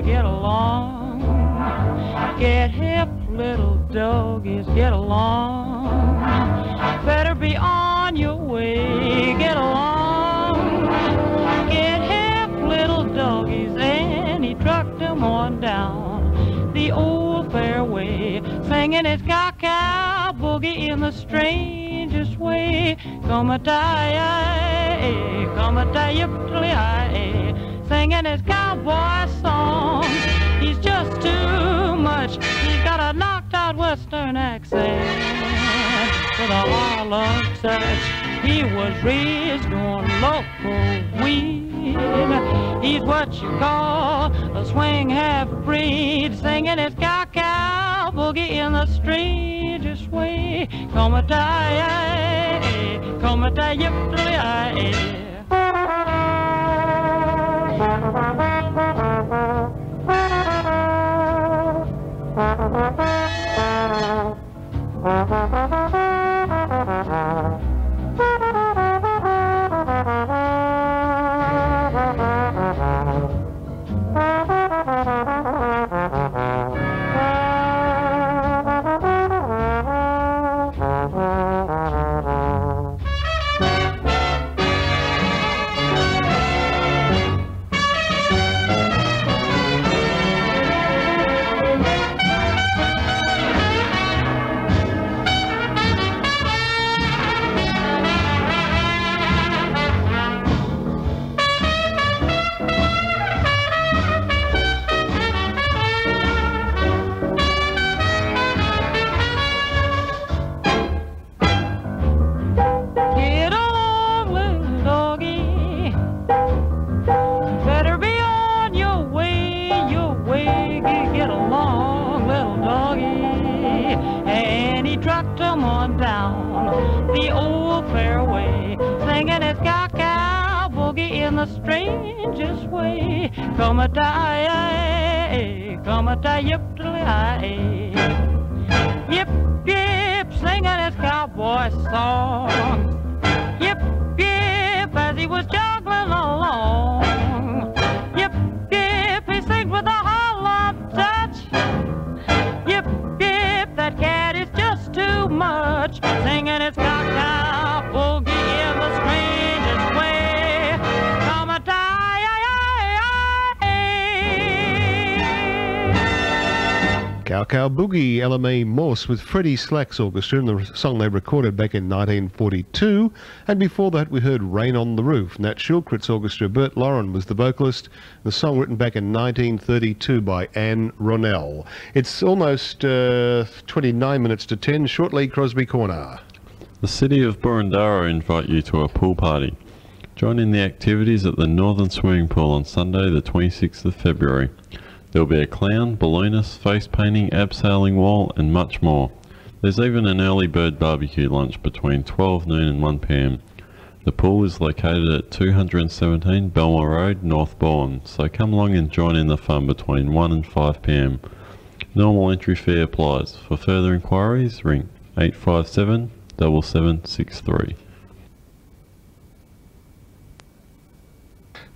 Get along. Get hip, little doggies, get along. Better be on your way, get along. Get hip, little doggies, and he trucked them on down the old fairway, singing his cow-cow boogie in the strangest way. Come-a-tie-yi, come-a-tie-yip-tly-yi, singing his cowboy song. He's just too much. He's got a knocked-out western accent with a Harlem touch. He was raised on local weed. He's what you call a swing half-breed, singing his cow-cow boogie in the strangest way. Come-a-tie-yi, come-a-tie-yip-tly-yi. Come-a-tie-yi, come-a-tie-yip-tly-yi. Yip, yip, singing his cowboy song. Yip, yip, as he was joggling along. Yip, yip, he sings with a Harlem touch. Yip, yip, that cat is just too much, singing his cow-cow boogie in the strangest way. Come-a-tie. Cow-Cow Boogie, LMA Morse with Freddie Slack's orchestra, and the song they recorded back in 1942. And before that we heard Rain on the Roof. Nat Shilkrit's orchestra, Bert Lauren was the vocalist. The song written back in 1932 by Anne Ronell. It's almost 29 minutes to 10. Shortly, Crosby Corner. The City of Boroondara invite you to a pool party. Join in the activities at the Northern Swimming Pool on Sunday the 26th of February. There will be a clown, balloonist, face painting, abseiling wall and much more. There's even an early bird barbecue lunch between 12 noon and 1 p.m. The pool is located at 217 Belmore Road, North Bourne, so come along and join in the fun between 1 and 5 p.m. Normal entry fee applies. For further inquiries, ring 857 7763.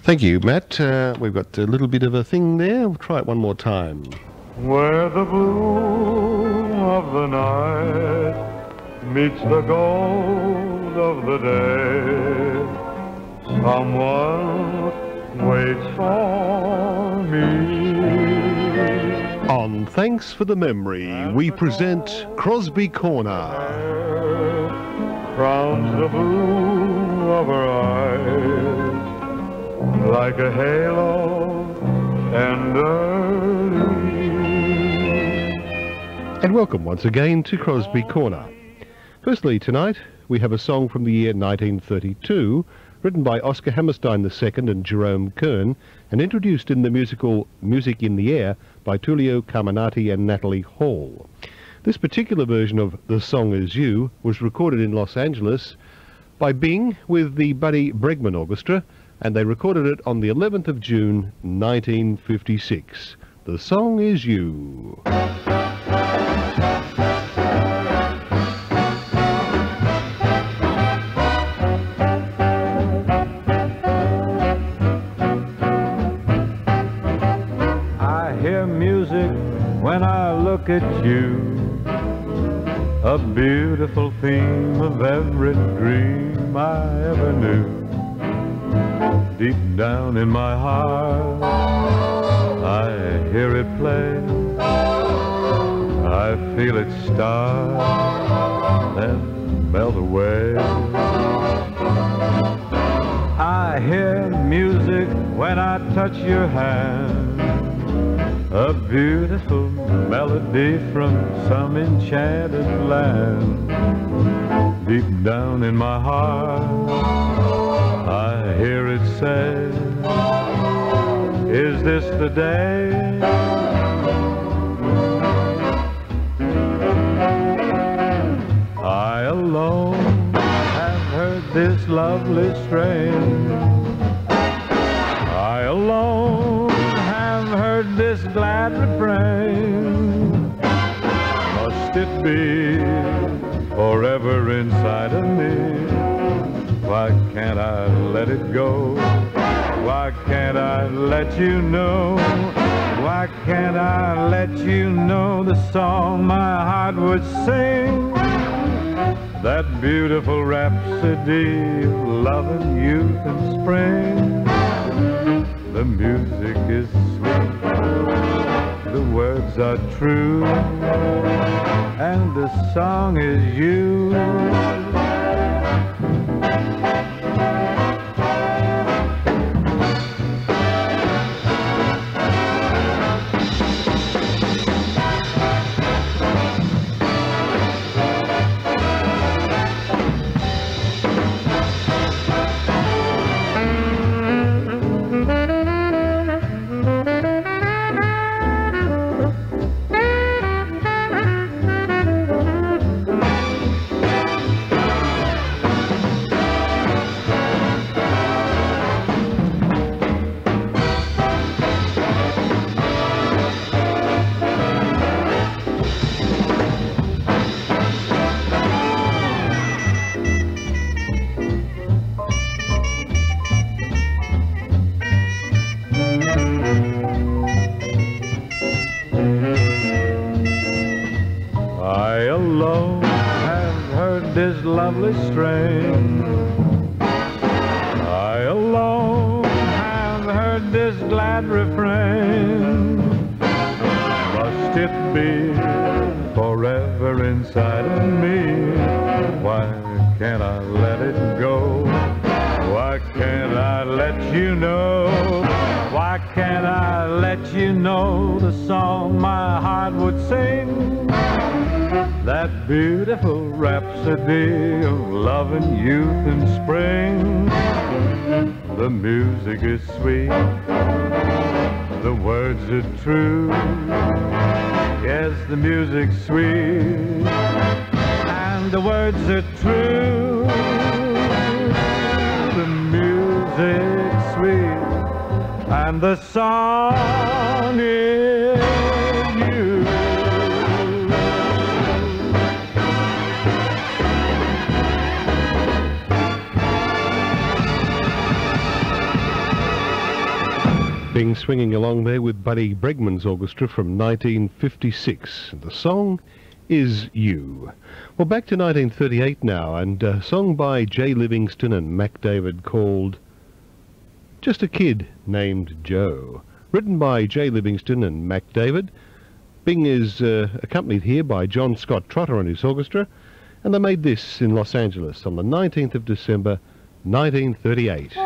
Thank you, Matt. We've got a little bit of a thing there. We'll try it one more time. Where the bloom of the night meets the gold of the day, someone waits for me. On Thanks for the Memory, we present Crosby Corner. Crowns the blue of her eyes like a halo and early. And welcome once again to Crosby Corner. Firstly, tonight we have a song from the year 1932, written by Oscar Hammerstein II and Jerome Kern, and introduced in the musical Music in the Air by Tullio Carminati and Natalie Hall. This particular version of The Song Is You was recorded in Los Angeles by Bing with the Buddy Bregman Orchestra, and they recorded it on the 11th of June 1956. The Song Is You. look at you, a beautiful theme of every dream I ever knew. Deep down in my heart, I hear it play. I feel it start and melt away. I hear music when I touch your hand, a beautiful melody from some enchanted land. Deep down in my heart, I hear it say, is this the day? I alone have heard this lovely strain. I alone have heard this glad refrain. Must it be forever inside of me? Why can't I let it go? Why can't I let you know? Why can't I let you know the song my heart would sing? That beautiful rhapsody of love and youth and spring. The music is sweet, the words are true, and the song is you. Lovely strain. I alone have heard this glad refrain. Must it be forever inside of me? Why can't I let it go? Why can't I let you know? Why can't I let you know the song my heart would sing? That beautiful rhapsody of love and youth and spring. The music is sweet, the words are true. Yes, the music's sweet, and the words are true. The music's sweet, and the song is you. Bing swinging along there with Buddy Bregman's orchestra from 1956. The song is You. Well, back to 1938 now, and a song by Jay Livingston and Mac David called Just a Kid Named Joe. Written by Jay Livingston and Mac David. Bing is accompanied here by John Scott Trotter and his orchestra, and they made this in Los Angeles on the 19th of December, 1938.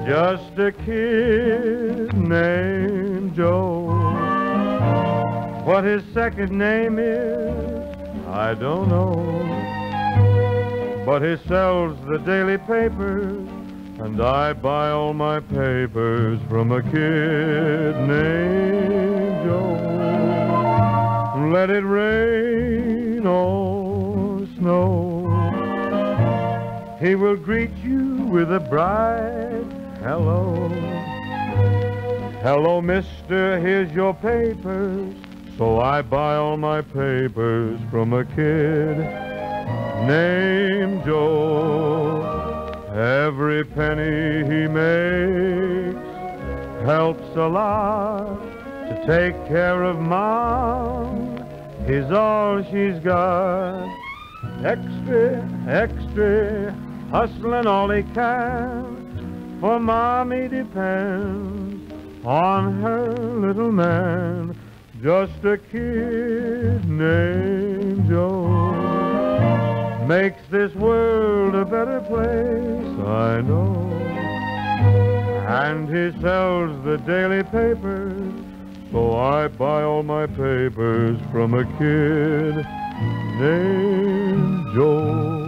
Just a kid named Joe. What his second name is, I don't know. But he sells the daily papers, and I buy all my papers from a kid named Joe. Let it rain or snow, he will greet you with a bright hello. Hello, mister, here's your papers. So I buy all my papers from a kid named Joe. Every penny he makes helps a lot to take care of Mom. He's all she's got. Extra, extra, hustling all he can. For Mommy depends on her little man. Just a kid named Joe makes this world a better place, I know. And he sells the daily papers, so I buy all my papers from a kid named Joe.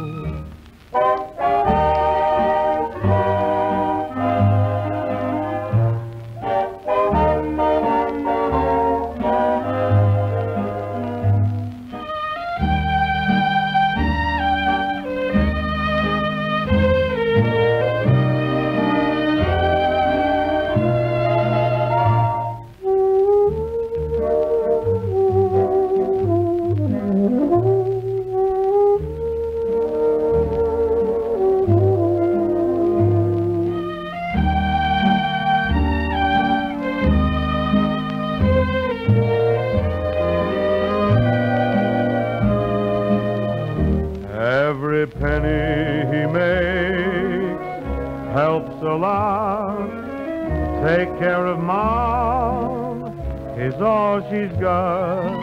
Every penny he makes helps a lot. Take care of Mom is all she's got.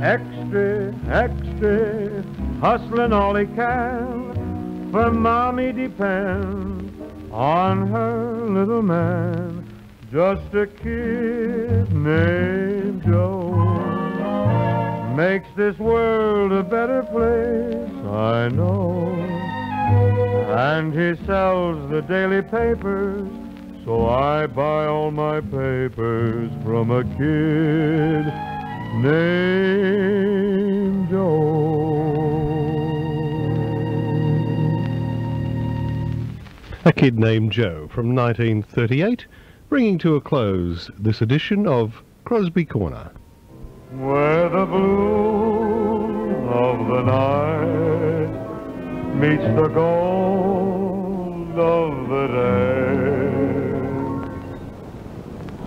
Extra, extra, hustling all he can. For Mommy depends on her little man. Just a kid named Joe makes this world a better place, I know. And he sells the daily papers, so I buy all my papers from a kid named Joe. A Kid Named Joe from 1938, bringing to a close this edition of Crosby Corner. Where the blue of the night meets the gold of the day,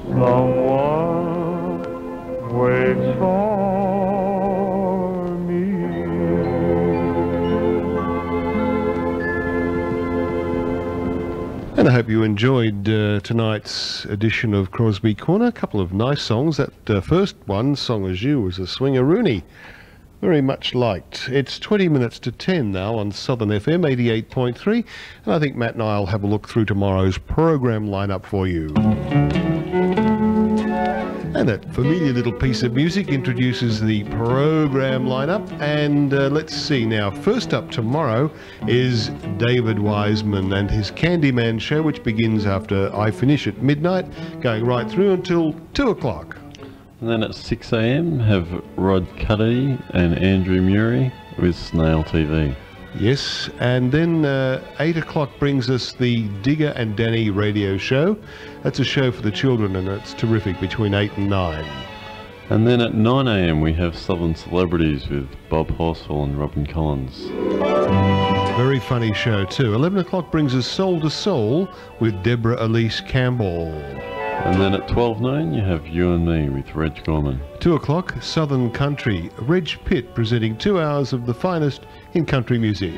someone waits for me. And I hope you enjoyed tonight's edition of Crosby Corner. A couple of nice songs. That first one, Song As You, was a swingaroony. Very much liked. It's 20 minutes to 10 now on Southern FM 88.3. And I think Matt and I will have a look through tomorrow's program lineup for you. And that familiar little piece of music introduces the program lineup. And let's see now. First up tomorrow is David Wiseman and his Candyman show, which begins after I finish at midnight, going right through until 2 o'clock. And then at 6 a.m. have Rod Cuddy and Andrew Murray with Snail TV. Yes, and then 8 o'clock brings us the Digger and Danny radio show. That's a show for the children, and it's terrific, between 8 and 9. And then at 9 a.m. we have Southern Celebrities with Bob Horsfall and Robin Collins. Very funny show too. 11 o'clock brings us Soul to Soul with Deborah Elise Campbell. And then at 12 noon you have You and Me with Reg Gorman. 2 o'clock, Southern Country. Reg Pitt presenting 2 hours of the finest in country music.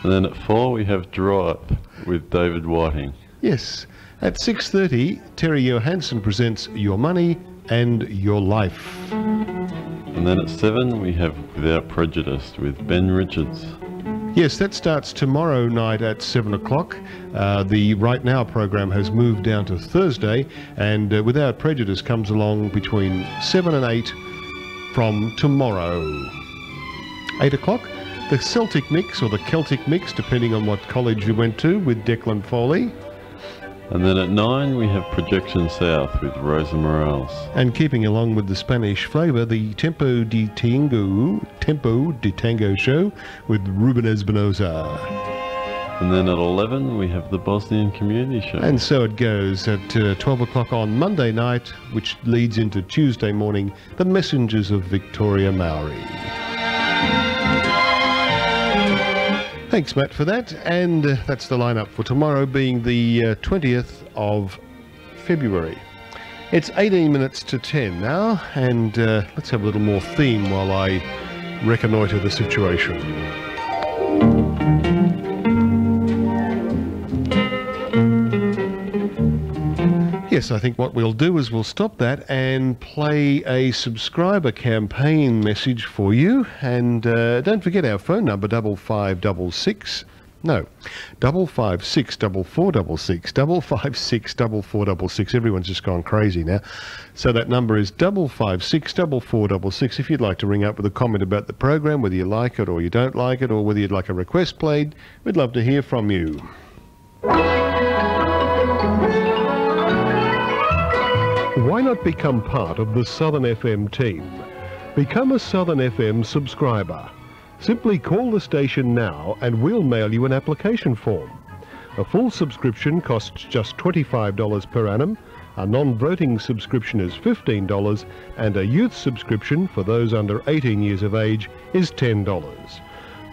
And then at 4 we have Draw Up with David Whiting. Yes. At 6:30, Terry Johansson presents Your Money and Your Life. And then at 7 we have Without Prejudice with Ben Richards. Yes, that starts tomorrow night at 7 o'clock. The Right Now program has moved down to Thursday, and Without Prejudice comes along between 7 and 8 from tomorrow. 8 o'clock, the Celtic Mix, or the Celtic Mix, depending on what college you went to, with Declan Foley. And then at 9 we have Projection South with Rosa Morales. And keeping along with the Spanish flavour, the Tempo de Tango show with Ruben Espinosa. And then at 11 we have the Bosnian Community Show. And so it goes at 12 o'clock on Monday night, which leads into Tuesday morning, The Messengers of Victoria Maori. Thanks, Matt, for that. And that's the lineup for tomorrow, being the 20th of February. It's 18 minutes to 10 now, and let's have a little more theme while I reconnoitre the situation. Yes, I think what we'll do is we'll stop that and play a subscriber campaign message for you. And don't forget our phone number, 5566. No, 556 4466, 556 4466. Everyone's just gone crazy now. So that number is 556 4466. If you'd like to ring up with a comment about the program, whether you like it or you don't like it, or whether you'd like a request played, we'd love to hear from you. Why not become part of the Southern FM team? Become a Southern FM subscriber. Simply call the station now and we'll mail you an application form. A full subscription costs just $25 per annum, a non-voting subscription is $15, and a youth subscription for those under 18 years of age is $10.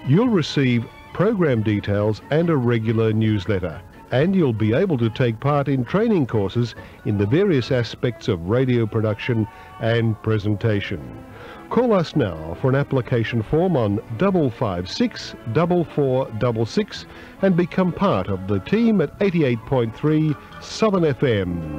You'll receive program details and a regular newsletter, and you'll be able to take part in training courses in the various aspects of radio production and presentation. Call us now for an application form on 556 4466 and become part of the team at 88.3 Southern FM.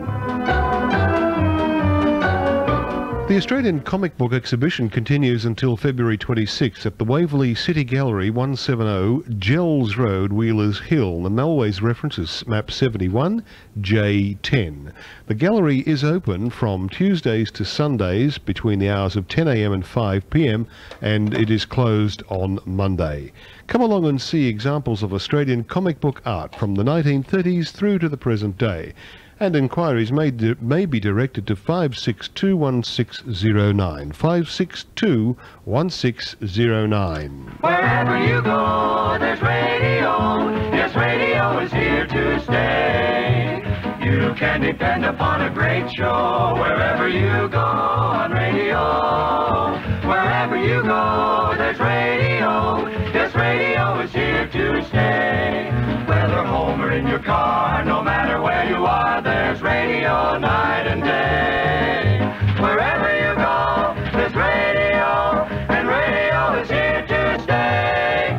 The Australian Comic Book Exhibition continues until February 26 at the Waverley City Gallery, 170 Gells Road, Wheelers Hill. The Melways reference is map 71, J10. The gallery is open from Tuesdays to Sundays between the hours of 10 a.m. and 5 p.m, and it is closed on Monday. Come along and see examples of Australian comic book art from the 1930s through to the present day. And inquiries may be directed to 5621609. 5621609. Wherever you go, there's radio. Yes, radio is here to stay. You can depend upon a great show. Wherever you go on radio. Wherever you go, there's radio. Yes, radio is here to stay. Whether home or in your car, no matter where you are, there's radio night and day. Wherever you go, there's radio, and radio is here to stay.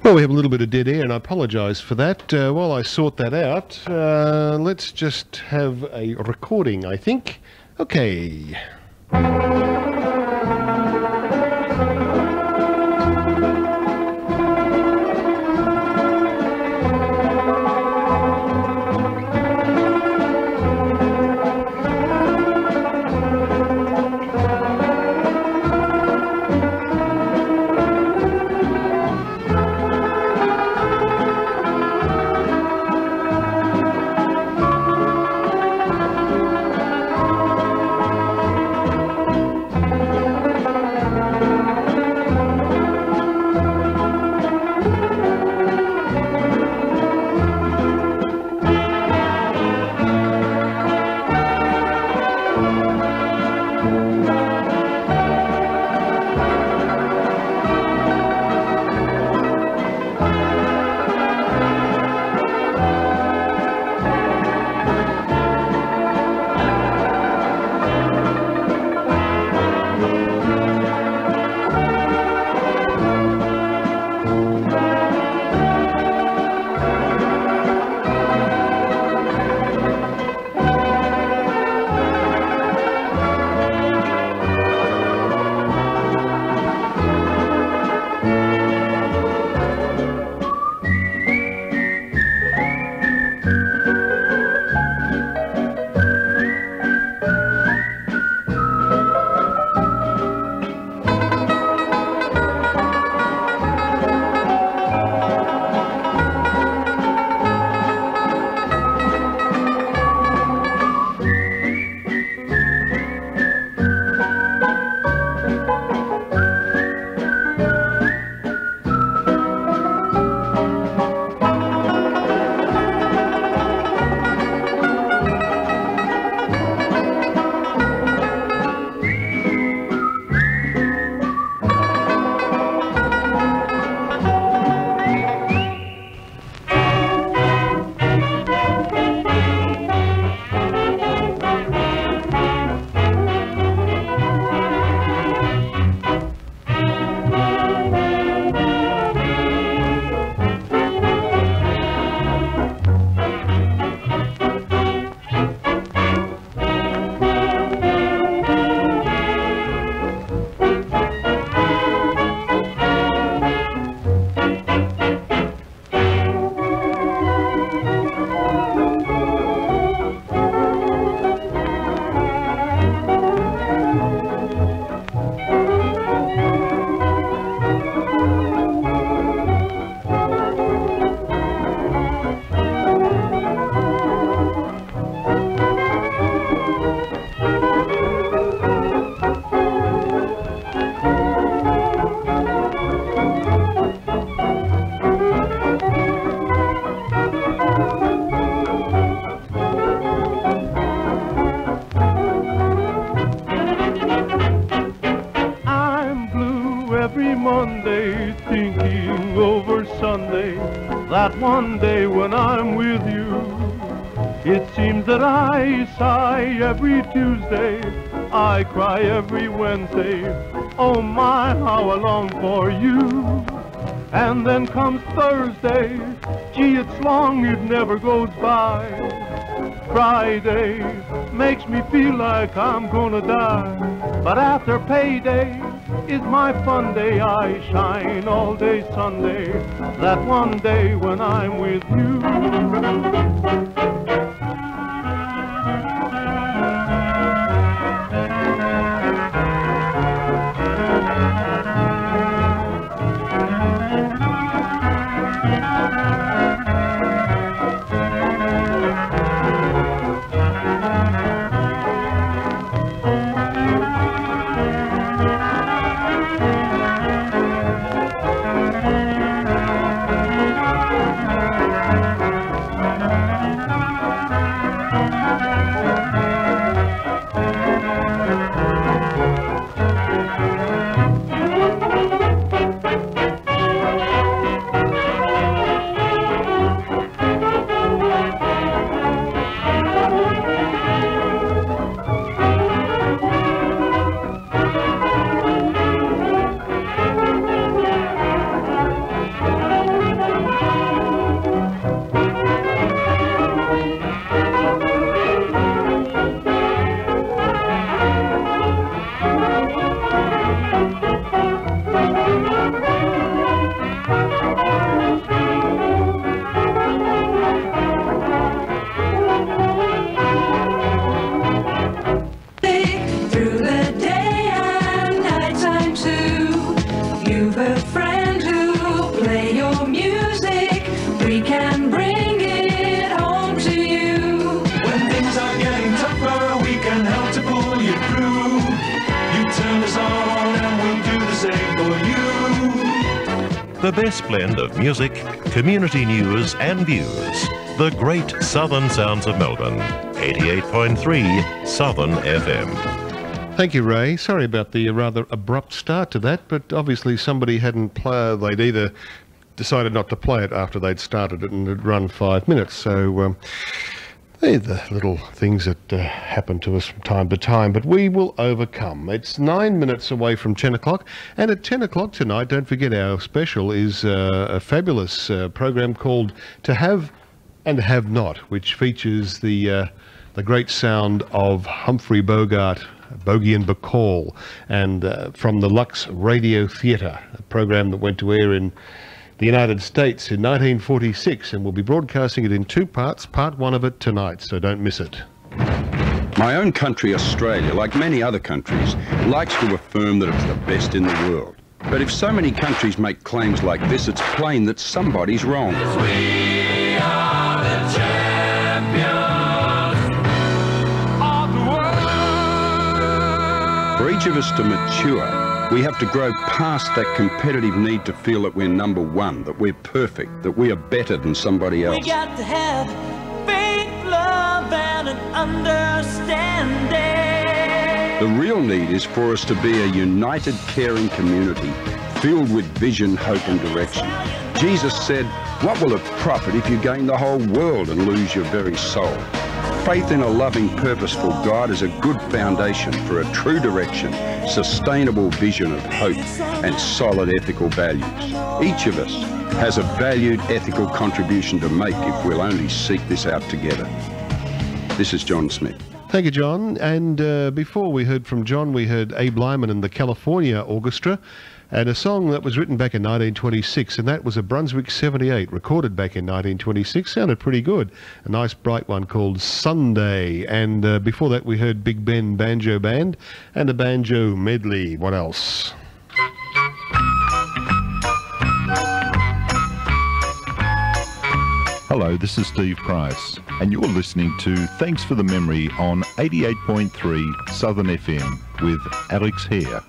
Well, we have a little bit of dead air, and I apologise for that. While I sort that out, let's just have a recording, I think. Okay. that one day when I'm with you. It seems that I sigh every Tuesday, I cry every Wednesday. Oh my, how I long for you. And then comes Thursday, gee, it's long, it never goes by. Friday makes me feel like I'm gonna die. But after payday is my fun day. I shine all day Sunday, that one day when I'm with you. The best blend of music, community news and views. The great southern sounds of Melbourne. 88.3 Southern FM. Thank you, Ray. Sorry about the rather abrupt start to that, but obviously somebody hadn't they'd either decided not to play it after they'd started it and it'd run 5 minutes. So they're the little things that happen to us from time to time, but we will overcome. It's 9 minutes away from 10 o'clock, and at 10 o'clock tonight, don't forget our special is a fabulous program called To Have and Have Not, which features the great sound of Humphrey Bogart, Bogey and Bacall, and from the Lux Radio Theatre, a program that went to air in the United States in 1946, and we'll be broadcasting it in 2 parts, part 1 of it tonight, so don't miss it. My own country, Australia, like many other countries, likes to affirm that it's the best in the world. But if so many countries make claims like this, it's plain that somebody's wrong. We are the champions of the world. For each of us to mature, we have to grow past that competitive need to feel that we're number one, that we're perfect, that we are better than somebody else. We got to have faith, love, and an understanding. The real need is for us to be a united, caring community, filled with vision, hope, and direction. Jesus said, "What will it profit if you gain the whole world and lose your very soul?" Faith in a loving, purposeful God is a good foundation for a true direction, sustainable vision of hope, and solid ethical values. Each of us has a valued ethical contribution to make if we'll only seek this out together. This is John Smith. Thank you, John. And before we heard from John, we heard Abe Lyman and the California Orchestra, and a song that was written back in 1926, and that was a Brunswick 78, recorded back in 1926. Sounded pretty good. A nice bright one called Sunday. And before that we heard Big Ben Banjo Band and a banjo medley. What else? Hello, this is Steve Price, and you're listening to Thanks for the Memory on 88.3 Southern FM with Alex Hehr.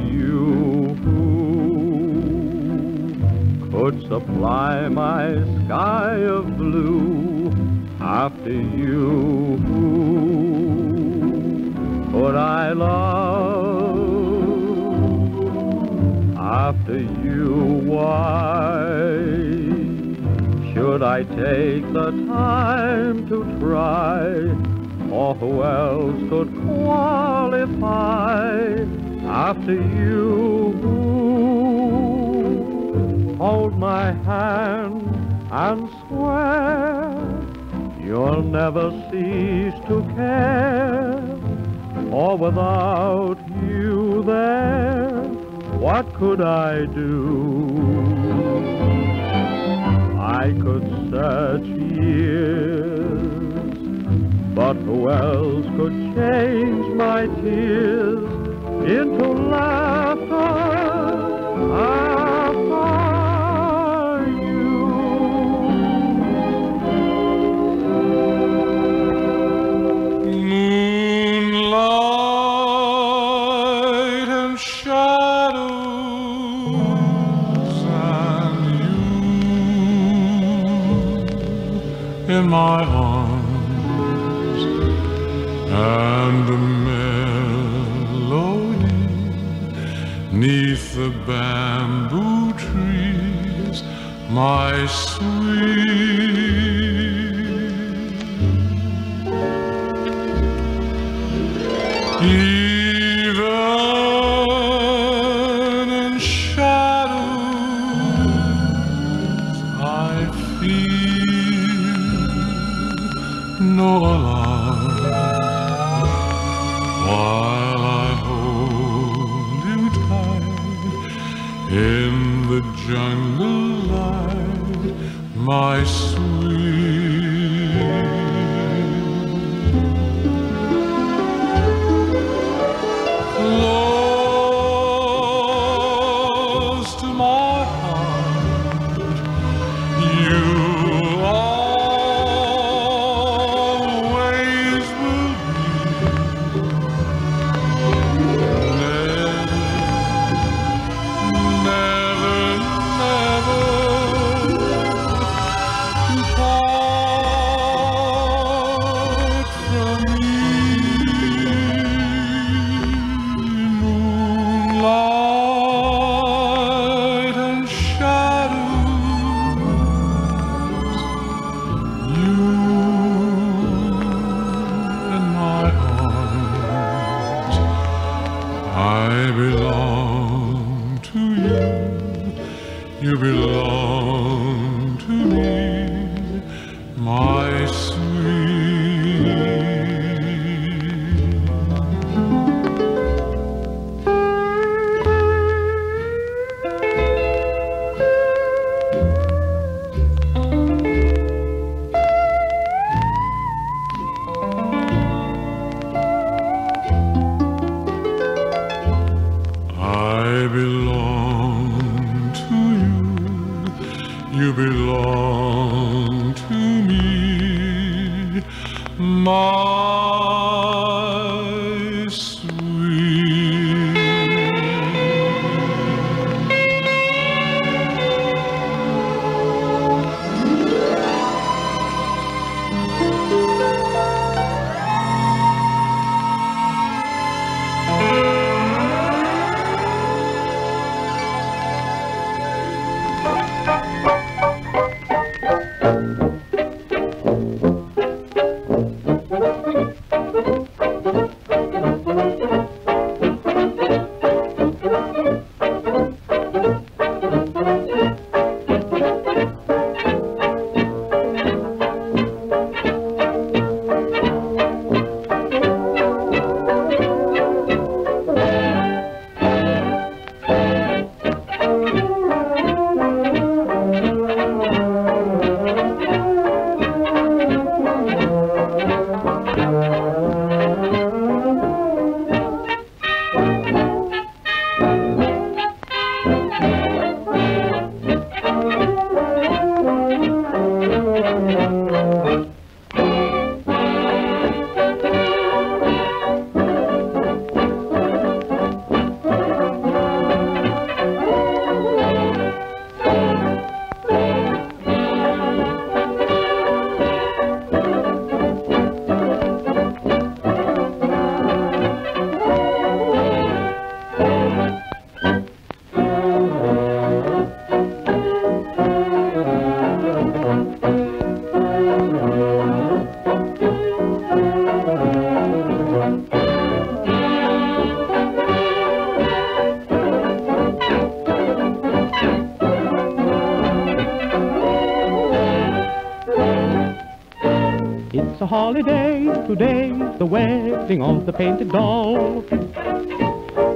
you could supply my sky of blue. After you could I love. After you, why should I take the time to try? Or who else could qualify after you? Hold my hand and swear you'll never cease to care. For without you there, what could I do? I could search years, but who else could change my tears into laughter after you? Moonlight and shadows and you in my arms, and the melody 'neath the bamboo trees, my sweet. Even in shadows I feel no alarm while I hold you tight in the jungle light, my sweet. Close to my heart, you always will be. Never, never, never part from me. Moonlight and shadows, you in my arms. I belong to you, you belong to me, my sweet. I belong to you, you belong to me, It's a holiday, today's the wedding of the painted doll.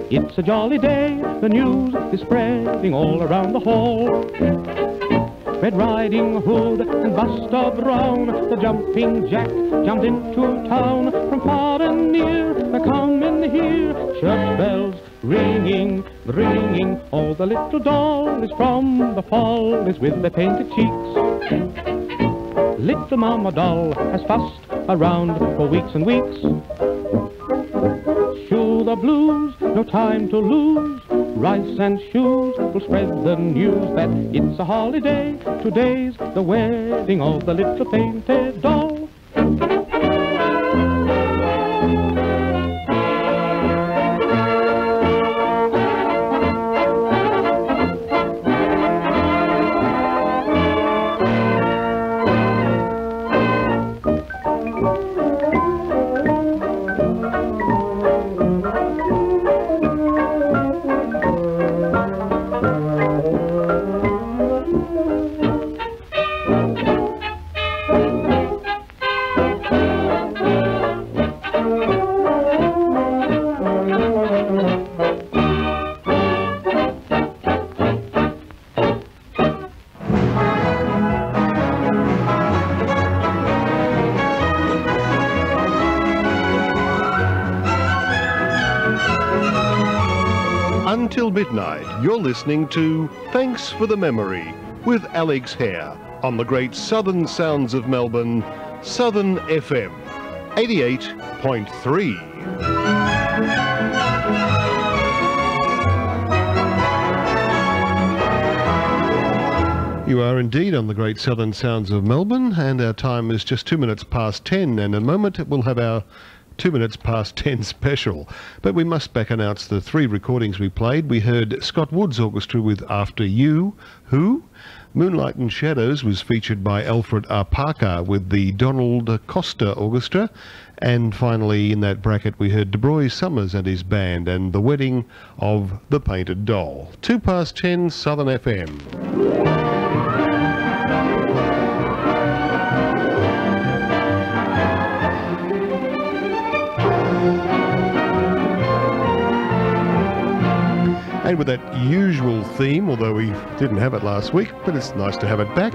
It's a jolly day, the news is spreading all around the hall. Red Riding Hood and Buster Brown, the jumping jack jumped into town. From far and near, they're coming here, church bells ringing, ringing. All the little dollies from the follies with their painted cheeks. Little Mama Doll has fussed around for weeks and weeks. Shoe the blues, no time to lose. Rice and shoes will spread the news that it's a holiday. Today's the wedding of the little painted doll. Until midnight, you're listening to Thanks for the Memory with Alex Hehr on the great Southern Sounds of Melbourne, Southern FM 88.3. You are indeed on the great Southern Sounds of Melbourne, and our time is just 2 minutes past 10. And in a moment we'll have our 2 minutes past 10 special. But we must back announce the 3 recordings we played. We heard Scott Wood's orchestra with After You, Who? Moonlight and Shadows was featured by Alfred R. Parker with the Donald Costa Orchestra. And finally in that bracket we heard DeBroy Summers and his band and The Wedding of the Painted Doll. 2 past 10, Southern FM. And with that usual theme, although we didn't have it last week, but it's nice to have it back,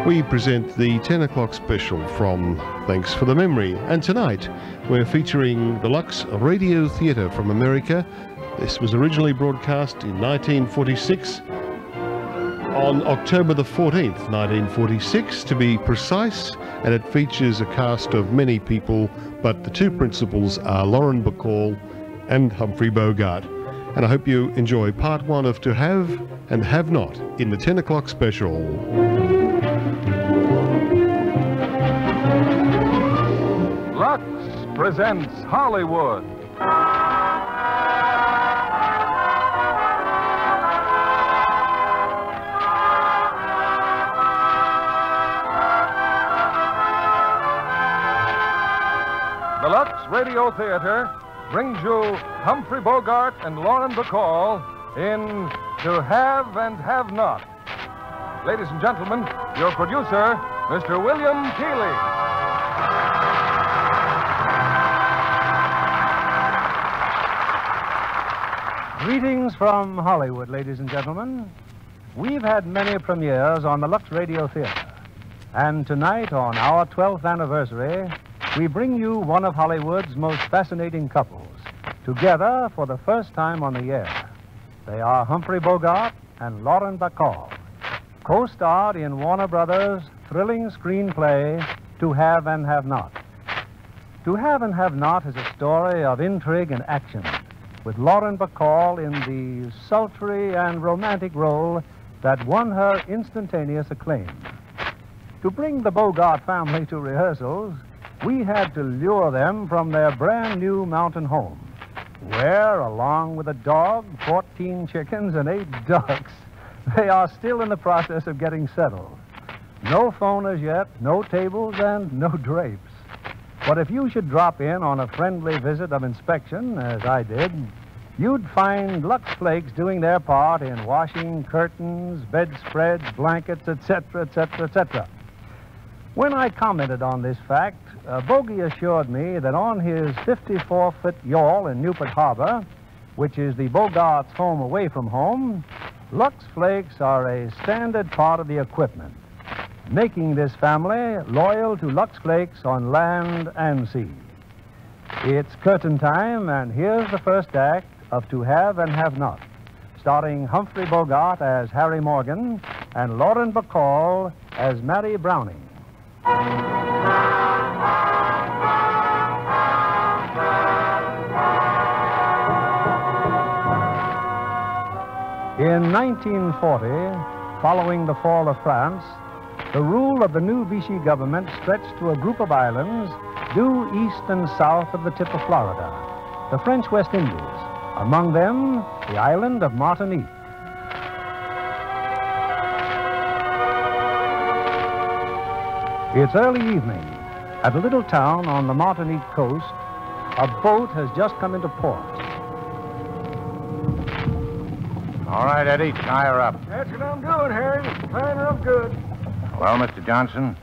we present the 10 o'clock special from Thanks for the Memory. And tonight we're featuring the Lux Radio Theatre from America. This was originally broadcast in 1946, on October the 14th, 1946 to be precise, and it features a cast of many people, but the 2 principals are Lauren Bacall and Humphrey Bogart. And I hope you enjoy part 1 of To Have and Have Not in the 10 o'clock special. Lux presents Hollywood. The Lux Radio Theater brings you Humphrey Bogart and Lauren Bacall in To Have and Have Not. Ladies and gentlemen, your producer, Mr. William Keeley. Greetings from Hollywood, ladies and gentlemen. We've had many premieres on the Lux Radio Theater. And tonight, on our 12th anniversary, we bring you one of Hollywood's most fascinating couples, together for the first time on the air. They are Humphrey Bogart and Lauren Bacall, co-starred in Warner Brothers' thrilling screenplay, To Have and Have Not. To Have and Have Not is a story of intrigue and action, with Lauren Bacall in the sultry and romantic role that won her instantaneous acclaim. To bring the Bogart family to rehearsals, we had to lure them from their brand new mountain home, where, along with a dog, 14 chickens, and 8 ducks, they are still in the process of getting settled. No phone as yet, no tables, and no drapes. But if you should drop in on a friendly visit of inspection, as I did, you'd find Lux Flakes doing their part in washing curtains, bedspreads, blankets, etc., etc., etc. When I commented on this fact, Bogey assured me that on his 54-foot yawl in Newport Harbor, which is the Bogart's home away from home, Lux Flakes are a standard part of the equipment, making this family loyal to Lux Flakes on land and sea. It's curtain time, and here's the first act of To Have and Have Not, starring Humphrey Bogart as Harry Morgan and Lauren Bacall as Mary Browning. In 1940, following the fall of France, the rule of the new Vichy government stretched to a group of islands due east and south of the tip of Florida, the French West Indies, among them the island of Martinique. It's early evening. At a little town on the Martinique coast, a boat has just come into port. All right, Eddie, tie her up. That's what I'm doing, Harry. Tying her up good. Well, Mr. Johnson,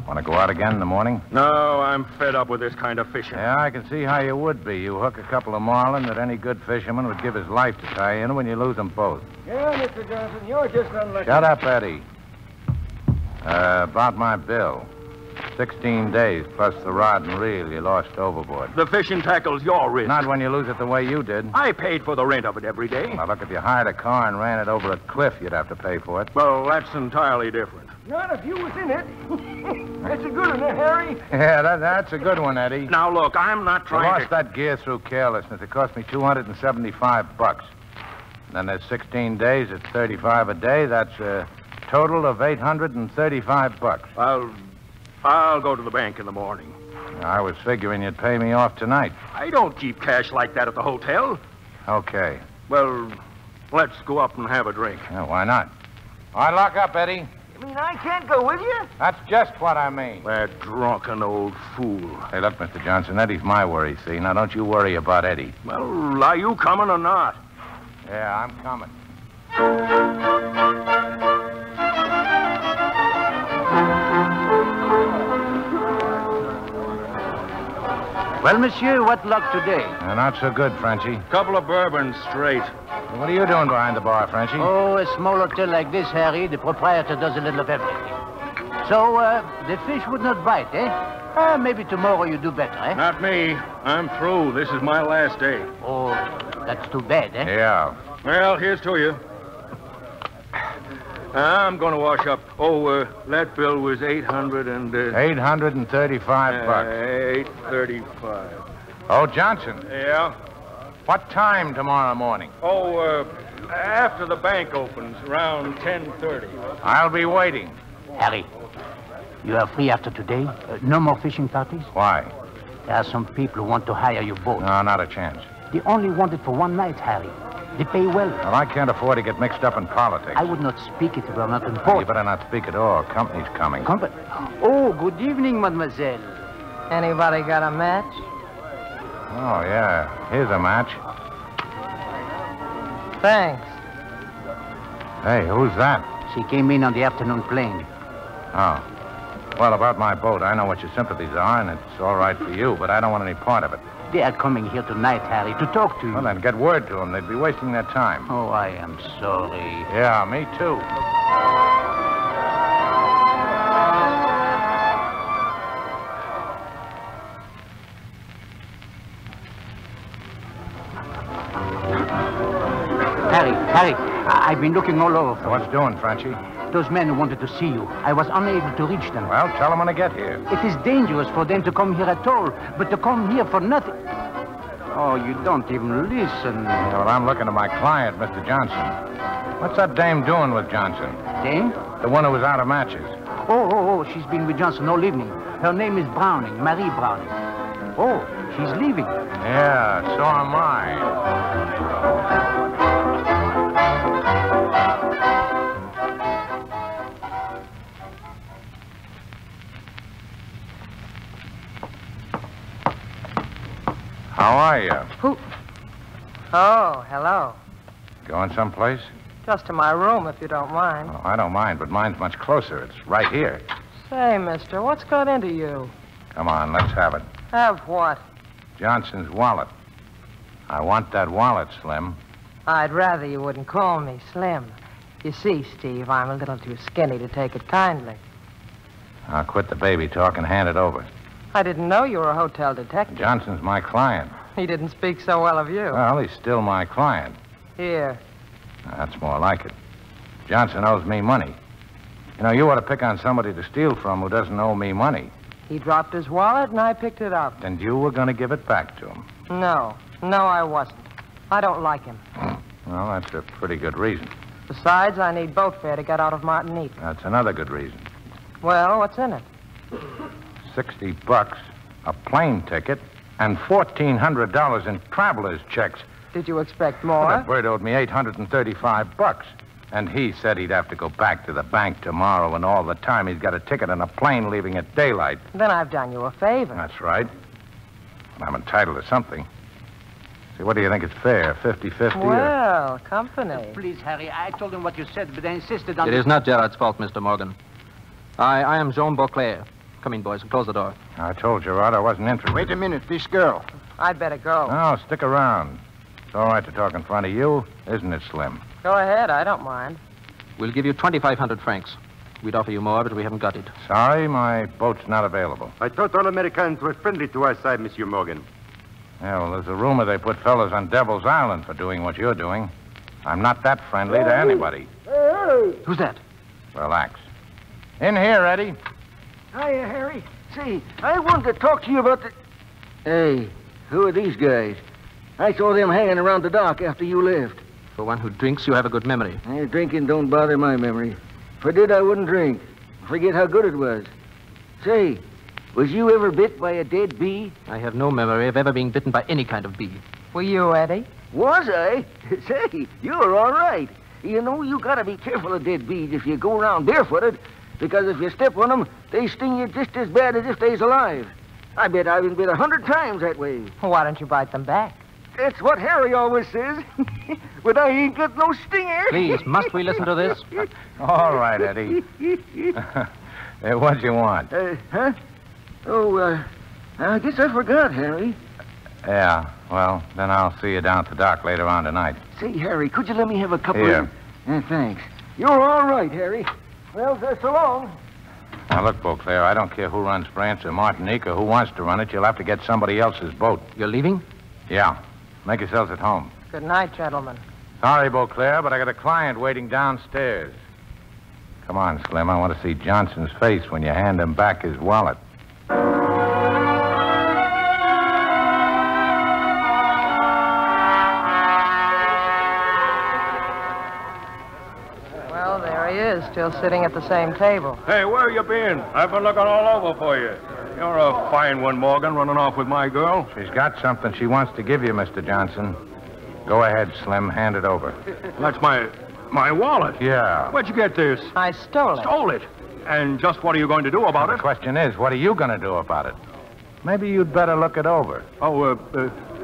want to go out again in the morning? No, I'm fed up with this kind of fishing. Yeah, I can see how you would be. You hook a couple of marlin that any good fisherman would give his life to tie in when you lose them both. Yeah, Mr. Johnson, you're just unlucky. Shut up, Eddie. About my bill. 16 days plus the rod and reel you lost overboard. The fishing tackle's your risk. Not when you lose it the way you did. I paid for the rent of it every day. Now, look, if you hired a car and ran it over a cliff, you'd have to pay for it. Well, that's entirely different. Not if you was in it. That's a good one, Harry. Yeah, that's a good one, Eddie. Now, look, I'm not You trying lost that gear through carelessness. It cost me $275. And then there's 16 days at $35 a day. That's a total of $835. I'll go to the bank in the morning. I was figuring you'd pay me off tonight. I don't keep cash like that at the hotel. Okay. Well, let's go up and have a drink. Yeah, why not? All right, lock up, Eddie. You mean I can't go with you? That's just what I mean. That drunken old fool. Hey, look, Mr. Johnson, Eddie's my worry, see? Now, don't you worry about Eddie. Well, are you coming or not? Yeah, I'm coming. Well, monsieur, what luck today? Not so good, Frenchie. Couple of bourbons straight. What are you doing behind the bar, Frenchie? Oh, a small hotel like this, Harry, the proprietor does a little of everything. So, the fish would not bite, eh? Maybe tomorrow you do better, eh? Not me. I'm through. This is my last day. Oh, that's too bad, eh? Yeah. Well, here's to you. I'm going to wash up. Oh, that bill was $835. $835. Oh, Johnson. Yeah? What time tomorrow morning? Oh, after the bank opens, around 10:30. I'll be waiting. Harry, you are free after today? No more fishing parties? Why? There are some people who want to hire your boat. No, not a chance. They only want it for one night, Harry. They pay well. Well, I can't afford to get mixed up in politics. I would not speak if it were not You important. better not speak at all. Company's coming. Company? Oh, good evening, mademoiselle. Anybody got a match? Oh, yeah. Here's a match. Thanks. Hey, who's that? She came in on the afternoon plane. Oh. Well, about my boat, I know what your sympathies are, and it's all right for you, but I don't want any part of it. They are coming here tonight, Harry, to talk to you. Well, then get word to them. They'd be wasting their time. Oh, I am sorry. Yeah, me too. Harry, I've been looking all over for What's doing, Frenchie? those men who wanted to see you. I was unable to reach them. Well, tell them when I get here. It is dangerous for them to come here at all, but to come here for nothing. Oh, you don't even listen. Yeah, well, I'm looking at my client, Mr. Johnson. What's that dame doing with Johnson? Dame? The one who was out of matches. Oh, she's been with Johnson all evening. Her name is Browning, Marie Browning. Oh, she's leaving. Yeah, so am I. How are you? Who? Oh, hello. Going someplace? Just to my room, if you don't mind. Oh, I don't mind, but mine's much closer. It's right here. Say, mister, what's got into you? Come on, let's have it. Have what? Johnson's wallet. I want that wallet, Slim. I'd rather you wouldn't call me Slim. You see, Steve, I'm a little too skinny to take it kindly. I'll quit the baby talk and hand it over. I didn't know you were a hotel detective. Johnson's my client. He didn't speak so well of you. Well, he's still my client. Here. That's more like it. Johnson owes me money. You know, you ought to pick on somebody to steal from who doesn't owe me money. He dropped his wallet and I picked it up. And you were going to give it back to him. No, I wasn't. I don't like him. Well, that's a pretty good reason. Besides, I need boat fare to get out of Martinique. That's another good reason. Well, what's in it? $60, a plane ticket, and $1,400 in traveler's checks. Did you expect more? That bird owed me $835. And he said he'd have to go back to the bank tomorrow, and all the time he's got a ticket on a plane leaving at daylight. Then I've done you a favor. That's right. But I'm entitled to something. See, what do you think it's fair? 50-50? Well, company. Please, Harry, I told him what you said, but I insisted on... It is not Gerard's fault, Mr. Morgan. I am Jean Beauclair. Come in, boys, and close the door. I told Gerard I wasn't interested. Wait a minute, this girl. I'd better go. No, stick around. It's all right to talk in front of you, isn't it, Slim? Go ahead, I don't mind. We'll give you 2,500 francs. We'd offer you more, but we haven't got it. Sorry, my boat's not available. I thought all Americans were friendly to our side, Monsieur Morgan. Yeah, well, there's a rumor they put fellows on Devil's Island for doing what you're doing. I'm not that friendly to anybody. Hey! Who's that? Relax. In here, Eddie. Hiya, Harry. Say, I wanted to talk to you about the... Hey, who are these guys? I saw them hanging around the dock after you left. For one who drinks, you have a good memory. Drinking don't bother my memory. If I did, I wouldn't drink. Forget how good it was. Say, was you ever bit by a dead bee? I have no memory of ever being bitten by any kind of bee. Were you, Eddie? Was I? Say, you're all right. You know, you gotta be careful of dead bees if you go around barefooted, because if you step on them, they sting you just as bad as if they's alive. I bet I've been bit 100 times that way. Why don't you bite them back? That's what Harry always says. But I ain't got no stinger. Please, must we listen to this? All right, Eddie. What you want? Huh? Oh, I guess I forgot, Harry. Yeah, well, then I'll see you down at the dock later on tonight. Say, Harry, could you let me have a couple Here. of... thanks. You're all right, Harry. Well, so long. Now, look, Beauclair, I don't care who runs France or Martinique or who wants to run it. You'll have to get somebody else's boat. You're leaving? Yeah. Make yourselves at home. Good night, gentlemen. Sorry, Beauclair, but I got a client waiting downstairs. Come on, Slim. I want to see Johnson's face when you hand him back his wallet. Well, there he is, still sitting at the same table. Hey, where you been? I've been looking all over for you. You're a fine one, Morgan, running off with my girl. She's got something she wants to give you, Mr. Johnson. Go ahead, Slim. Hand it over. That's my wallet. Yeah. Where'd you get this? I stole it. Stole it? And just what are you going to do about it? The question is, what are you going to do about it? Maybe you'd better look it over. Oh,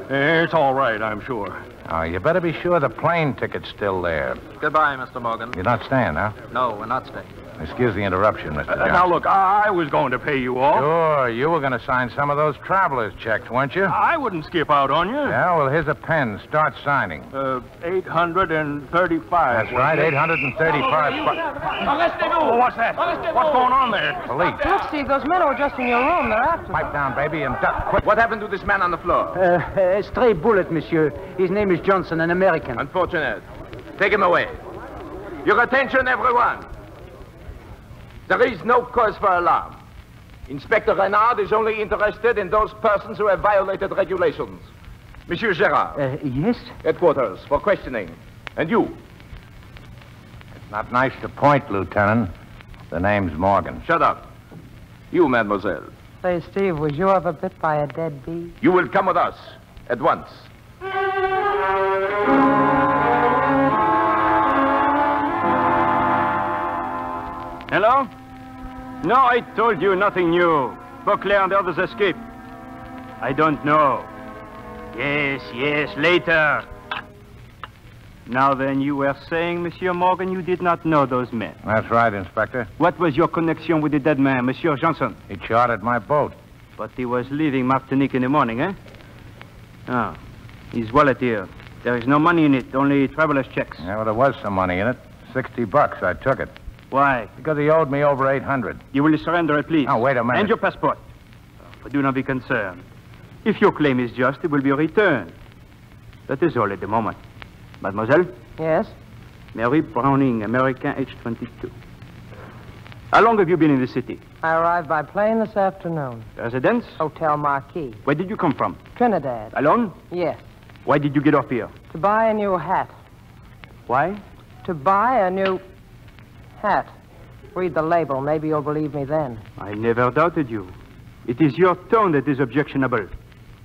it's all right, I'm sure. Oh, you better be sure the plane ticket's still there. Goodbye, Mr. Morgan. You're not staying, huh? No, we're not staying. Excuse the interruption, Mr. Johnson. Now, look, I was going to pay you off. Sure, you were going to sign some of those traveler's checks, weren't you? I wouldn't skip out on you. Yeah, well, here's a pen. Start signing. 835. That's right, 835. Oh, what's that? What's going on there? Police. Look, Steve, those men were just in your room. They're after Pipe down, baby, and duck quick. What happened to this man on the floor? A stray bullet, monsieur. His name is Johnson, an American. Unfortunate. Take him away. Your attention, everyone. There is no cause for alarm. Inspector Renard is only interested in those persons who have violated regulations. Monsieur Gerard. Yes? Headquarters for questioning. And you? It's not nice to point, Lieutenant. The name's Morgan. Shut up. You, mademoiselle. Say, Steve, was you ever bit by a dead bee? You will come with us at once. Hello? No, I told you nothing new. Beauclair and the others escaped. I don't know. Yes, later. Now then, you were saying, Monsieur Morgan, you did not know those men. That's right, Inspector. What was your connection with the dead man, Monsieur Johnson? He chartered my boat. But he was leaving Martinique in the morning, eh? Ah, his wallet here. There is no money in it, only traveler's checks. Yeah, well, there was some money in it. $60. I took it. Why? Because he owed me over $800. You will surrender it, please. Oh, wait a minute. And your passport. But do not be concerned. If your claim is just, it will be returned. That is all at the moment. Mademoiselle? Yes? Mary Browning, American, age 22. How long have you been in the city? I arrived by plane this afternoon. Residence? Hotel Marquis. Where did you come from? Trinidad. Alone? Yes. Why did you get off here? To buy a new hat. Why? To buy a new hat. Read the label. Maybe you'll believe me then. I never doubted you. It is your tone that is objectionable.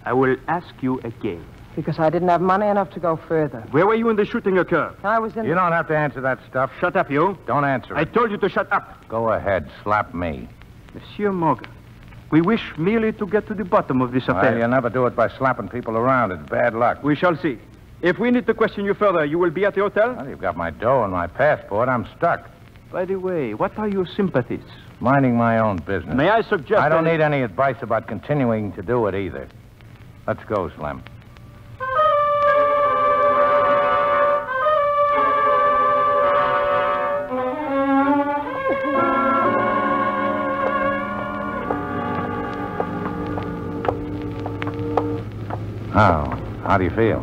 I will ask you again. Because I didn't have money enough to go further. Where were you when the shooting occurred? I was in... You don't have to answer that stuff. Shut up, you. Don't answer it. I told you to shut up. Go ahead. Slap me. Monsieur Morgan, we wish merely to get to the bottom of this affair. Well, you never do it by slapping people around. It's bad luck. We shall see. If we need to question you further, you will be at the hotel? Well, you've got my dough and my passport. I'm stuck. By the way, what are your sympathies? Minding my own business. May I suggest... I don't need any advice about continuing to do it either. Let's go, Slim. How do you feel?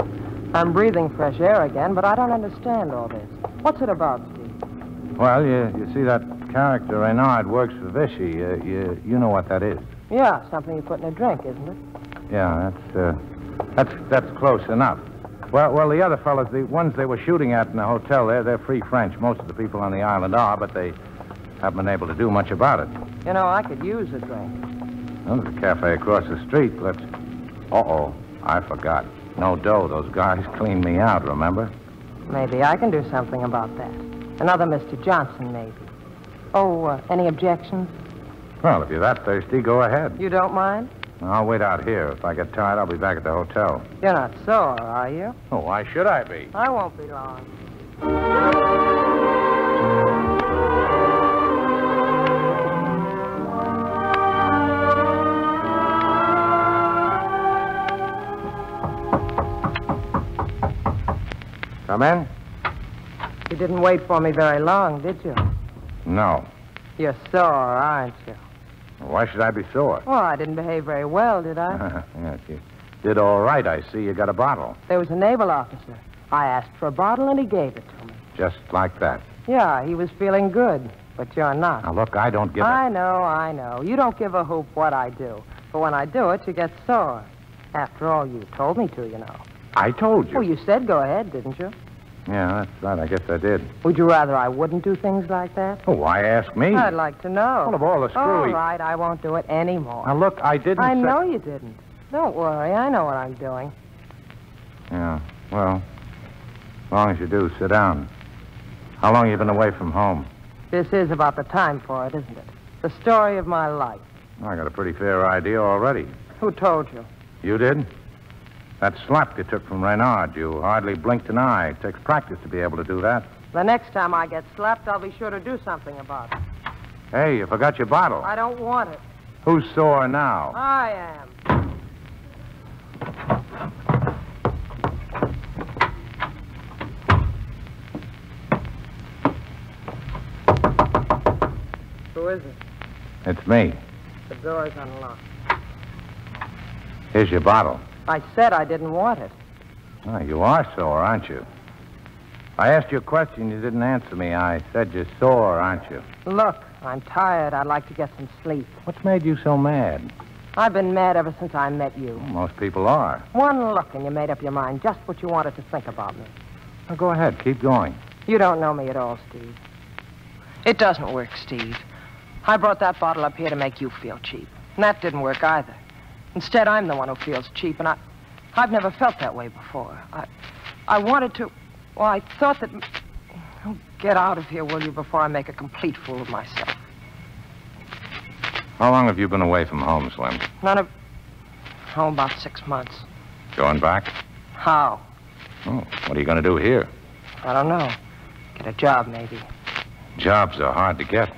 I'm breathing fresh air again, but I don't understand all this. What's it about, Steve? Well, you see that character Reynard works for Vichy. You know what that is. Yeah, something you put in a drink, isn't it? Yeah, that's close enough. Well, the other fellows, the ones they were shooting at in the hotel there, they're free French. Most of the people on the island are, but they haven't been able to do much about it. You know, I could use a drink. Well, there's a cafe across the street. Let's... Uh-oh, I forgot. No dough. Those guys cleaned me out, remember? Maybe I can do something about that. Another Mr. Johnson, maybe. Oh, any objections? Well, if you're that thirsty, go ahead. You don't mind? I'll wait out here. If I get tired, I'll be back at the hotel. You're not sore, are you? Oh, why should I be? I won't be long. Come in? You didn't wait for me very long, did you? No. You're sore, aren't you? Why should I be sore? Well, I didn't behave very well, did I? Yes, you did all right. I see you got a bottle. There was a naval officer. I asked for a bottle, and he gave it to me. Just like that. Yeah, he was feeling good, but you're not. Now, look, I don't give I know. You don't give a hoop what I do. But when I do it, you get sore. After all, you told me to, you know. I told you. Well, you said go ahead, didn't you? Yeah, that's right. I guess I did. Would you rather I wouldn't do things like that? Oh, why ask me? I'd like to know. Well, of all the screwy... All right, I won't do it anymore. Now, look, I didn't I say... know you didn't. Don't worry. I know what I'm doing. Yeah, well, as long as you do, sit down. How long have you been away from home? This is about the time for it, isn't it? The story of my life. I got a pretty fair idea already. Who told you? You did? That slap you took from Reynard, you hardly blinked an eye. It takes practice to be able to do that. The next time I get slapped, I'll be sure to do something about it. Hey, you forgot your bottle. I don't want it. Who's sore now? I am. Who is it? It's me. The door's unlocked. Here's your bottle. I said I didn't want it. Oh, you are sore, aren't you? I asked you a question. You didn't answer me. I said you're sore, aren't you? Look, I'm tired. I'd like to get some sleep. What's made you so mad? I've been mad ever since I met you. Well, most people are. One look and you made up your mind just what you wanted to think about me. Now, go ahead. Keep going. You don't know me at all, Steve. It doesn't work, Steve. I brought that bottle up here to make you feel cheap. And that didn't work either. Instead, I'm the one who feels cheap, and I've never felt that way before. I wanted to... Well, I thought that... Oh, get out of here, will you, before I make a complete fool of myself. How long have you been away from home, Slim? About 6 months. Going back? How? Oh, what are you going to do here? I don't know. Get a job, maybe. Jobs are hard to get.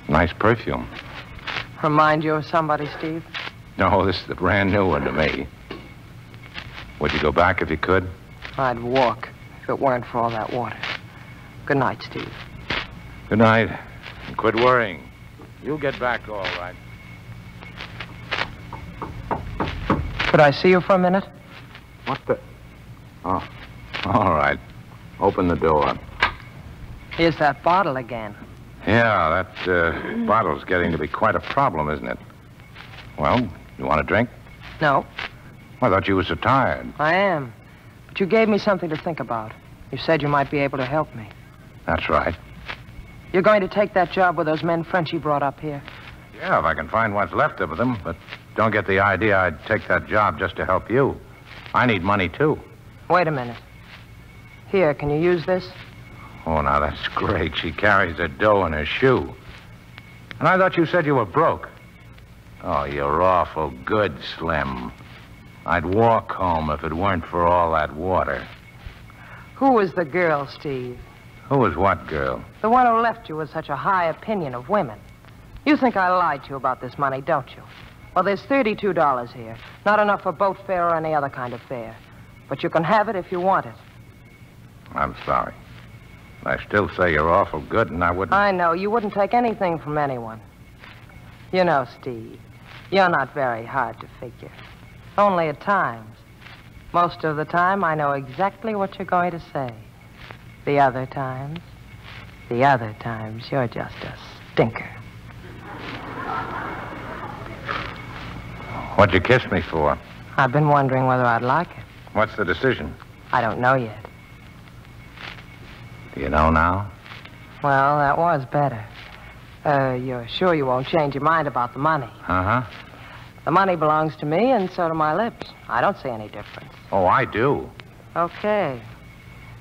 Nice perfume. Remind you of somebody, Steve? No, this is the brand new one to me. Would you go back if you could? I'd walk if it weren't for all that water. Good night, Steve. Good night. And quit worrying. You'll get back all right. Could I see you for a minute? What the? Oh, all right. Open the door. Here's that bottle again. Yeah, that bottle's getting to be quite a problem, isn't it? Well, you want a drink? No, I thought you were so tired. I am. But you gave me something to think about. You said you might be able to help me. That's right. You're going to take that job with those men Frenchie brought up here? Yeah, if I can find what's left of them. But don't get the idea I'd take that job just to help you. I need money, too. Wait a minute. Here, can you use this? Oh, now, that's great. She carries her dough in her shoe. And I thought you said you were broke. Oh, you're awful good, Slim. I'd walk home if it weren't for all that water. Who was the girl, Steve? Who was what girl? The one who left you with such a high opinion of women. You think I lied to you about this money, don't you? Well, there's $32 here. Not enough for boat fare or any other kind of fare. But you can have it if you want it. I'm sorry. I still say you're awful good, and I wouldn't... I know. You wouldn't take anything from anyone. You know, Steve, you're not very hard to figure. Only at times. Most of the time, I know exactly what you're going to say. The other times, you're just a stinker. What'd you kiss me for? I've been wondering whether I'd like it. What's the decision? I don't know yet. Do you know now? Well, that was better. You're sure you won't change your mind about the money? Uh-huh. The money belongs to me, and so do my lips. I don't see any difference. Oh, I do. Okay.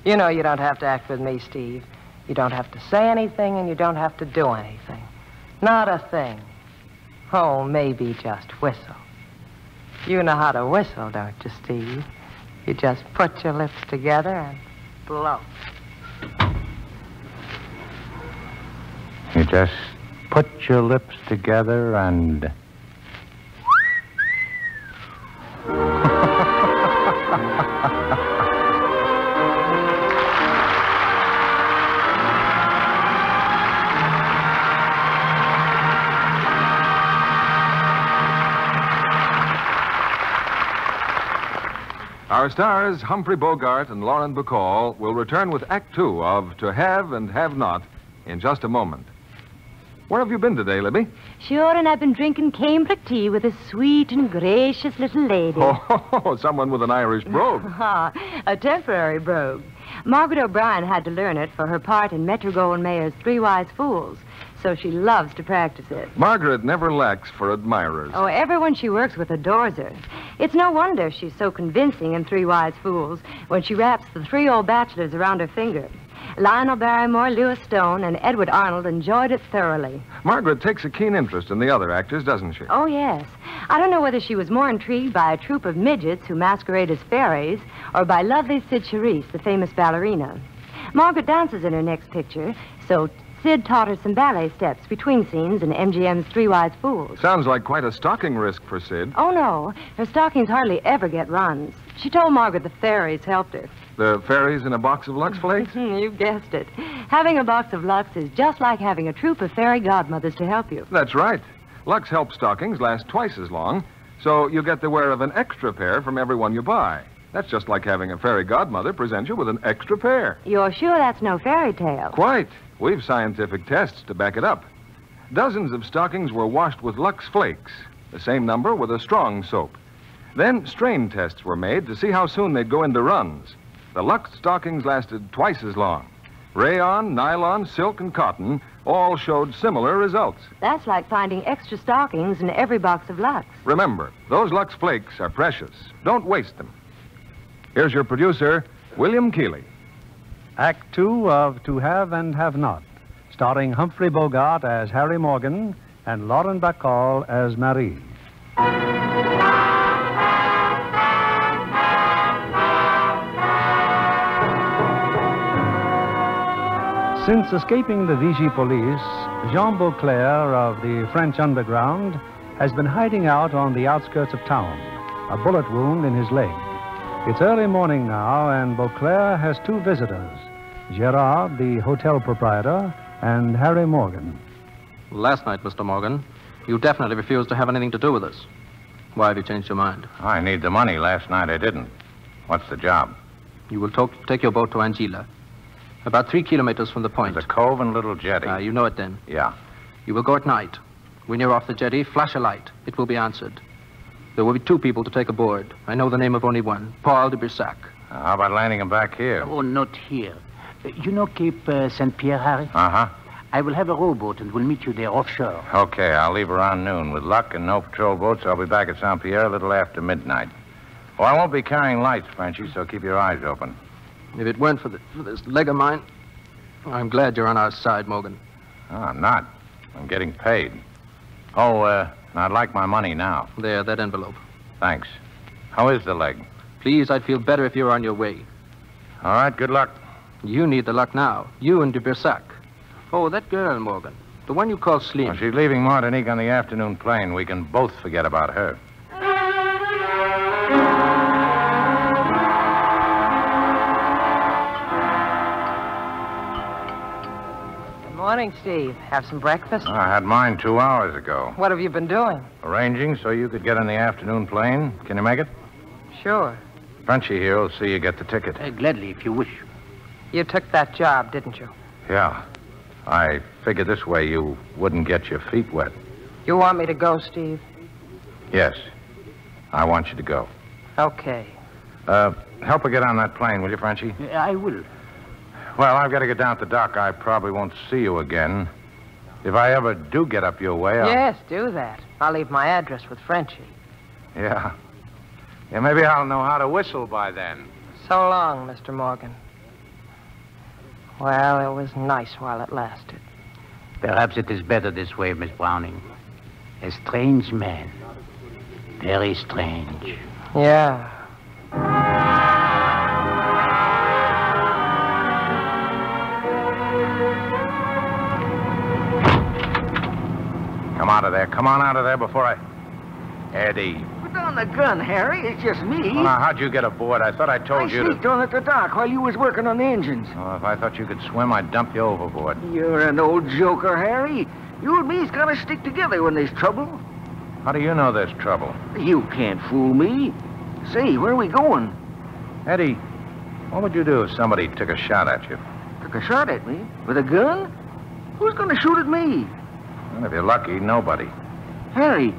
You know you don't have to act with me, Steve. You don't have to say anything, and you don't have to do anything. Not a thing. Oh, maybe just whistle. You know how to whistle, don't you, Steve? You just put your lips together and blow. You just put your lips together and... Our stars, Humphrey Bogart and Lauren Bacall, will return with Act Two of To Have and Have Not in just a moment. Where have you been today, Libby? Sure, and I've been drinking cambric tea with a sweet and gracious little lady. Oh, someone with an Irish brogue. A temporary brogue. Margaret O'Brien had to learn it for her part in Metro-Goldwyn-Mayer's Three Wise Fools, so she loves to practice it. Margaret never lacks for admirers. Oh, everyone she works with adores her. It's no wonder she's so convincing in Three Wise Fools when she wraps the three old bachelors around her finger. Lionel Barrymore, Lewis Stone, and Edward Arnold enjoyed it thoroughly. Margaret takes a keen interest in the other actors, doesn't she? Oh, yes. I don't know whether she was more intrigued by a troupe of midgets who masquerade as fairies or by lovely Sid Charisse, the famous ballerina. Margaret dances in her next picture, so Sid taught her some ballet steps between scenes in MGM's Three Wise Fools. Sounds like quite a stocking risk for Sid. Oh, no. Her stockings hardly ever get runs. She told Margaret the fairies helped her. The fairies in a box of Lux Flakes? You guessed it. Having a box of Lux is just like having a troupe of fairy godmothers to help you. That's right. Lux Help stockings last twice as long, so you get the wear of an extra pair from every one you buy. That's just like having a fairy godmother present you with an extra pair. You're sure that's no fairy tale? Quite. We've scientific tests to back it up. Dozens of stockings were washed with Lux Flakes, the same number with a strong soap. Then strain tests were made to see how soon they'd go into runs. The Lux stockings lasted twice as long. Rayon, nylon, silk, and cotton all showed similar results. That's like finding extra stockings in every box of Lux. Remember, those Lux Flakes are precious. Don't waste them. Here's your producer, William Keeley. Act Two of To Have and Have Not, starring Humphrey Bogart as Harry Morgan and Lauren Bacall as Marie. Since escaping the Vichy police, Jean Beauclair of the French underground has been hiding out on the outskirts of town, a bullet wound in his leg. It's early morning now, and Beauclair has two visitors, Gerard, the hotel proprietor, and Harry Morgan. Last night, Mr. Morgan, you definitely refused to have anything to do with us. Why have you changed your mind? I need the money. Last night I didn't. What's the job? You will take your boat to Anguilla, about 3 kilometers from the point. There's a cove and little jetty. You know it then. Yeah. You will go at night. When you're off the jetty, flash a light. It will be answered. There will be 2 people to take aboard. I know the name of only one, Paul de Brissac. How about landing him back here? Oh, not here. You know Cape St. Pierre, Harry? Uh-huh. I will have a rowboat and we'll meet you there offshore. Okay, I'll leave around noon. With luck and no patrol boats, I'll be back at St. Pierre a little after midnight. Oh, I won't be carrying lights, Frenchy, so keep your eyes open. If it weren't for this leg of mine, I'm glad you're on our side, Morgan. Oh, I'm not. I'm getting paid. Oh, I'd like my money now. There, that envelope. Thanks. How is the leg? Please, I'd feel better if you were on your way. All right, good luck. You need the luck now. You and de Brissac. Oh, that girl, Morgan. The one you call Slim. Well, she's leaving Martinique on the afternoon plane. We can both forget about her. Good morning, Steve. Have some breakfast? I had mine 2 hours ago. What have you been doing? Arranging so you could get on the afternoon plane. Can you make it? Sure. Frenchy here will see you get the ticket. Gladly, if you wish. You took that job, didn't you? Yeah. I figured this way you wouldn't get your feet wet. You want me to go, Steve? Yes. I want you to go. Okay. Help her get on that plane, will you, Frenchy? I will. Well, I've got to get down to the dock. I probably won't see you again. If I ever do get up your way, Yes, do that. I'll leave my address with Frenchy. Yeah. Yeah, maybe I'll know how to whistle by then. So long, Mr. Morgan. Well, it was nice while it lasted. Perhaps it is better this way, Miss Browning. A strange man. Very strange. Yeah. Come out of there. Come on out of there before I... Eddie. Put down the gun, Harry. It's just me. Well, now, how'd you get aboard? I thought I told you to... I sneaked on at the dock while you was working on the engines. Oh, if I thought you could swim, I'd dump you overboard. You're an old joker, Harry. You and me's gotta stick together when there's trouble. How do you know there's trouble? You can't fool me. Say, where are we going? Eddie, what would you do if somebody took a shot at you? Took a shot at me? With a gun? Who's gonna shoot at me? Well, if you're lucky, nobody. Harry,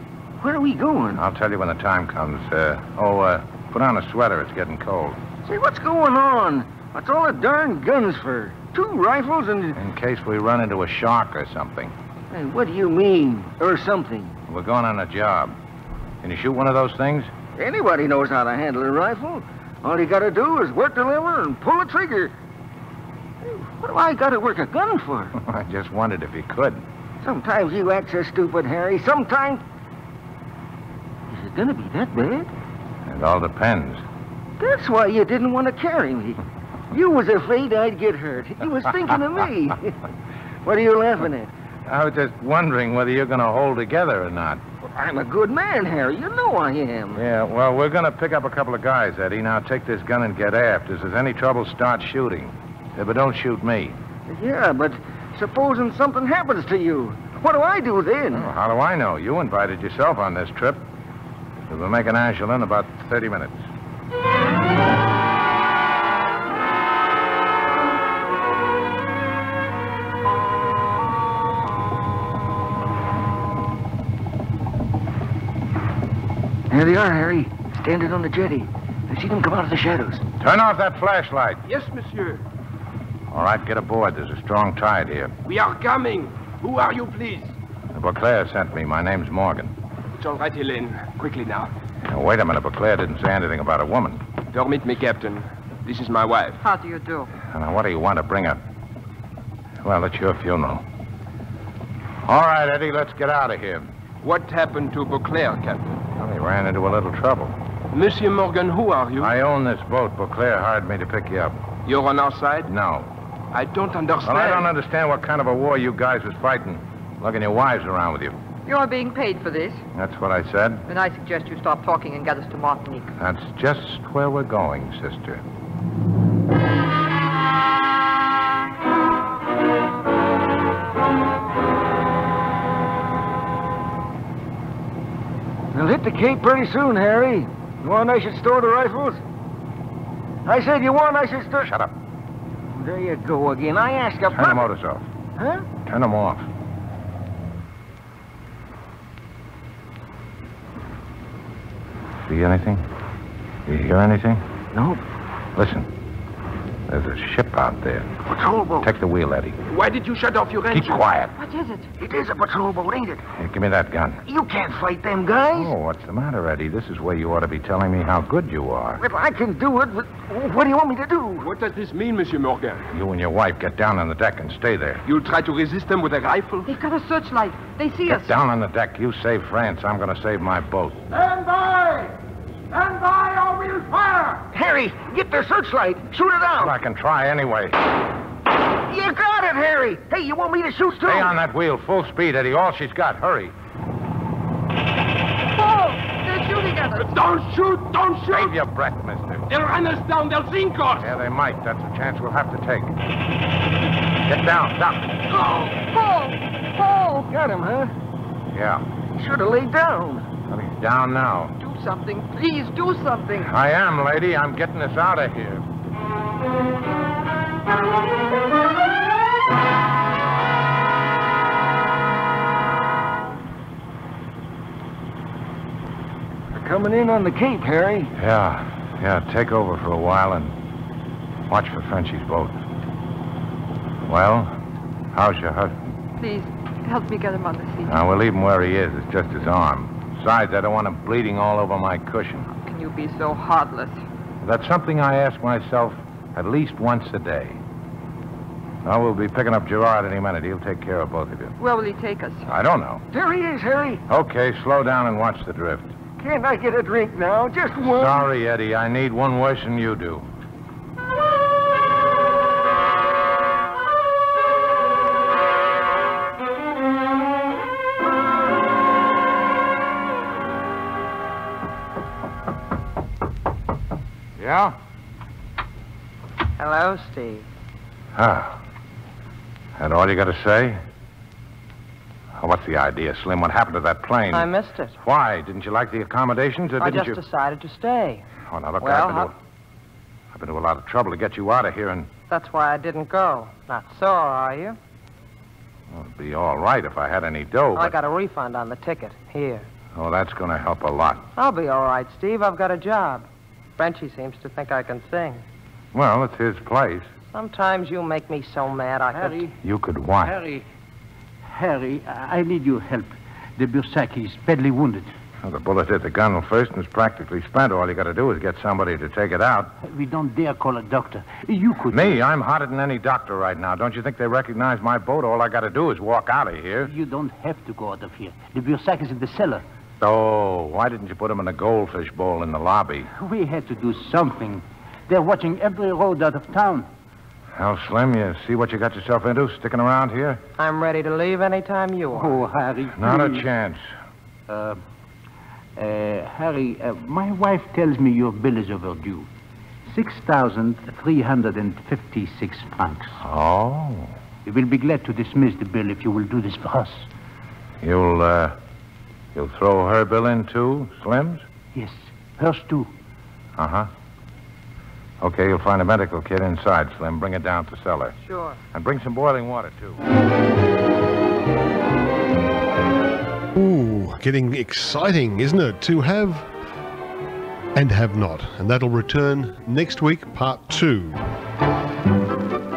where are we going? I'll tell you when the time comes. Put on a sweater. It's getting cold. Say, what's going on? What's all the darn guns for? 2 rifles and... In case we run into a shark or something. Hey, what do you mean, or something? We're going on a job. Can you shoot one of those things? Anybody knows how to handle a rifle. All you gotta do is work the lever and pull the trigger. Hey, what do I gotta work a gun for? I just wondered if you could. Sometimes you act so stupid, Harry. Sometimes... Is it gonna be that bad? It all depends. That's why you didn't want to carry me. You was afraid I'd get hurt. You was thinking of me. What are you laughing at? I was just wondering whether you're going to hold together or not. Well, I'm a good man, Harry. You know I am. Yeah, well, we're going to pick up a couple of guys, Eddie. Now take this gun and get aft. If there's any trouble, start shooting. Yeah, but don't shoot me. Yeah, but supposing something happens to you, what do I do then? Oh, how do I know? You invited yourself on this trip. We'll make an Angela in about 30 minutes. There they are, Harry. Standing on the jetty. I see them come out of the shadows. Turn off that flashlight. Yes, monsieur. All right, get aboard. There's a strong tide here. We are coming. Who are you, please? Beauclair sent me. My name's Morgan. It's all right, Helene. Quickly now. Now, wait a minute. Beauclair didn't say anything about a woman. Permit me, Captain. This is my wife. How do you do? Now, what do you want to bring her? Well, it's your funeral. All right, Eddie, let's get out of here. What happened to Beauclair, Captain? Well, he ran into a little trouble. Monsieur Morgan, who are you? I own this boat. Beauclair hired me to pick you up. You're on our side? No. I don't understand. Well, I don't understand what kind of a war you guys was fighting. Lugging your wives around with you. You're being paid for this. That's what I said. Then I suggest you stop talking and get us to Martinique. That's just where we're going, sister. We'll hit the Cape pretty soon, Harry. You want I should store the rifles? I said you want I should store... Shut up. There you go again. I ask a... Turn the motors off. Huh? Turn them off. See anything? You hear anything? No. Listen. There's a ship out there. Patrol boat. Take the wheel, Eddie. Why did you shut off your engine? Keep quiet. What is it? It is a patrol boat, ain't it? Here, give me that gun. You can't fight them guys. Oh, what's the matter, Eddie? This is where you ought to be telling me how good you are. Well, I can do it, but what do you want me to do? What does this mean, Monsieur Morgan? You and your wife get down on the deck and stay there. You'll try to resist them with a rifle? They've got a searchlight. They see us. Get down on the deck. You save France. I'm going to save my boat. Stand by! Stand by or we'll fire! Harry, get their searchlight. Shoot it out. Well, I can try anyway. You got it, Harry. Hey, you want me to shoot too? Stay on that wheel. Full speed, Eddie. All she's got. Hurry. Oh, they're shooting at us. Don't shoot! Don't shoot! Save your breath, mister. They'll run us down. They'll sink us. Yeah, they might. That's a chance we'll have to take. Get down. Stop. Oh! Got him, huh? Yeah. Should have laid down. Well, he's down now. Do something. Please, do something. I am, lady. I'm getting us out of here. They're coming in on the Cape, Harry. Yeah, take over for a while and watch for Frenchie's boat. Well, how's your husband? Please, help me get him on the seat. Now, we'll leave him where he is. It's just his arm. Besides, I don't want him bleeding all over my cushion. How can you be so heartless? That's something I ask myself at least once a day. Now, we'll be picking up Gerard any minute. He'll take care of both of you. Where will he take us? I don't know. There he is, Harry. Okay, slow down and watch the drift. Can't I get a drink now? Just one. Sorry, Eddie. I need one worse than you do. Yeah? Hello, Steve. Ah. That all you got to say? Oh, what's the idea, Slim? What happened to that plane? I missed it. Why? Didn't you like the accommodations, or I didn't just you... decided to stay. Oh, now, look, Well, I've been to a lot of trouble to get you out of here, and... That's why I didn't go. Not sore, are you? Well, it'd be all right if I had any dough, I but... got a refund on the ticket. Here. Oh, that's going to help a lot. I'll be all right, Steve. I've got a job. Frenchie seems to think I can sing. Well, it's his place. Sometimes you make me so mad I Harry. could... You could what? Harry, I need your help. The Bursac is badly wounded. Well, the bullet hit the gun first and is practically spent. All you got to do is get somebody to take it out. We don't dare call a doctor. You could... Me? I'm hotter than any doctor right now. Don't you think they recognize my boat? All I got to do is walk out of here. You don't have to go out of here. The Bursac is in the cellar. Oh, why didn't you put him in a goldfish bowl in the lobby? We had to do something. They're watching every road out of town. Well, Slim, you see what you got yourself into, sticking around here? I'm ready to leave anytime you are. Oh, Harry. Not a please. chance. Harry, my wife tells me your bill is overdue. 6,356 francs. Oh. We will be glad to dismiss the bill if you will do this for us. You'll throw her bill in, too, Slim's? Yes, hers, too. Uh-huh. Okay, you'll find a medical kit inside, Slim. Bring it down to cellar. Sure. And bring some boiling water, too. Ooh, getting exciting, isn't it? To have and have not. And that'll return next week, part 2.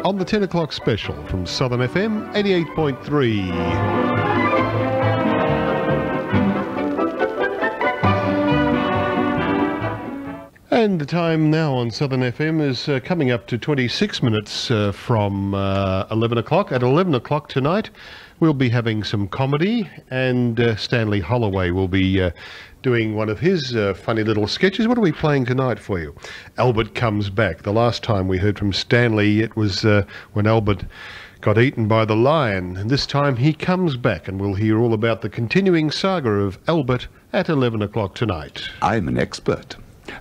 On the 10 o'clock special from Southern FM 88.3. And the time now on Southern FM is coming up to 26 minutes from 11 o'clock. At 11 o'clock tonight, we'll be having some comedy, and Stanley Holloway will be doing one of his funny little sketches. What are we playing tonight for you? Albert Comes Back. The last time we heard from Stanley, it was when Albert got eaten by the lion, and this time he comes back, and we'll hear all about the continuing saga of Albert at 11 o'clock tonight. I'm an expert.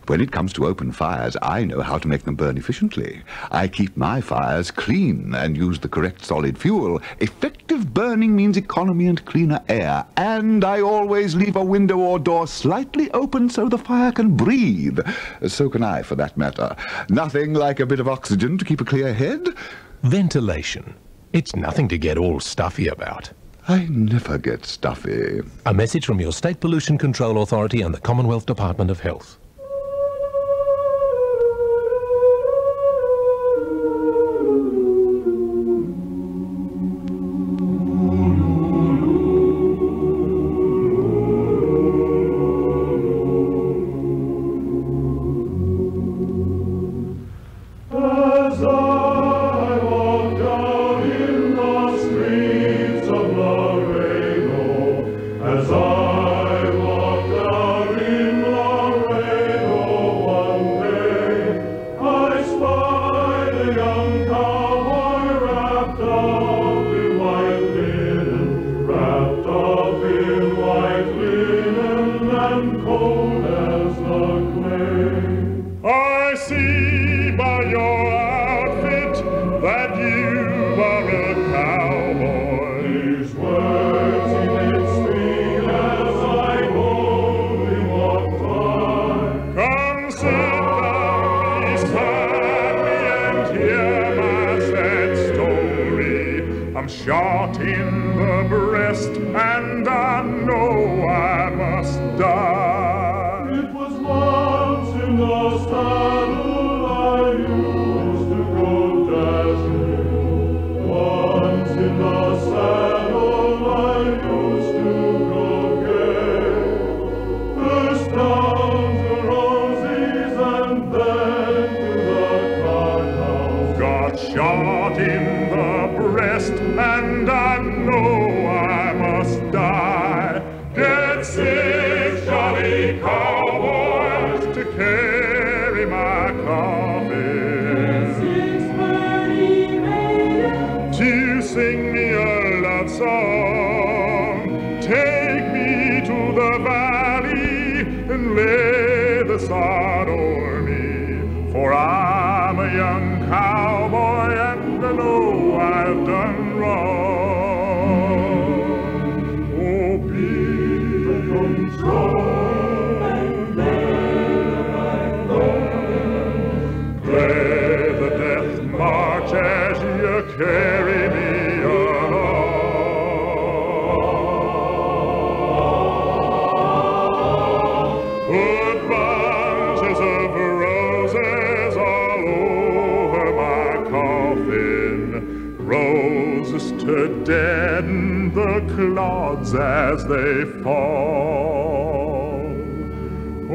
When it comes to open fires, I know how to make them burn efficiently. I keep my fires clean and use the correct solid fuel. Effective burning means economy and cleaner air. And I always leave a window or door slightly open so the fire can breathe. So can I, for that matter. Nothing like a bit of oxygen to keep a clear head. Ventilation. It's nothing to get all stuffy about. I never get stuffy. A message from your State Pollution Control Authority and the Commonwealth Department of Health. Shot in the breast, and I know I must die. It was once in the saddle I used to go dashing. Once in the saddle I used to go gay. First down to roses and then to the cardhouse. Got shot in the breast, and I know I must die. Get 6 jolly cowboys to carry my coffin. 6 burly maidens to sing me a love song. Take me to the valley and lay the sod o'er me, for I'm a young cowboy and I know I've done wrong. Oh, be the control and there I go. Play the death march as you carry me along. Put bunches of roses all over my coffin, roses to deaden the clods as they fall.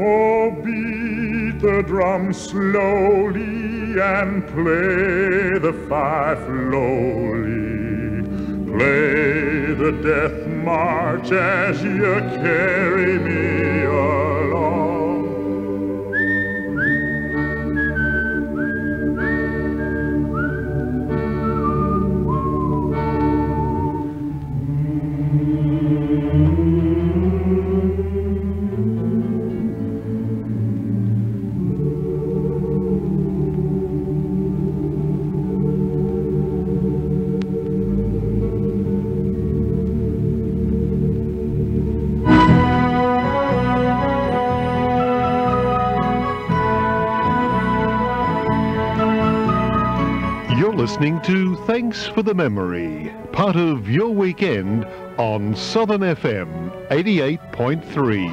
Oh, beat the drum slowly and play the fife lowly. Play the death march as you carry me along. Listening to Thanks for the Memory, part of your weekend on Southern FM 88.3.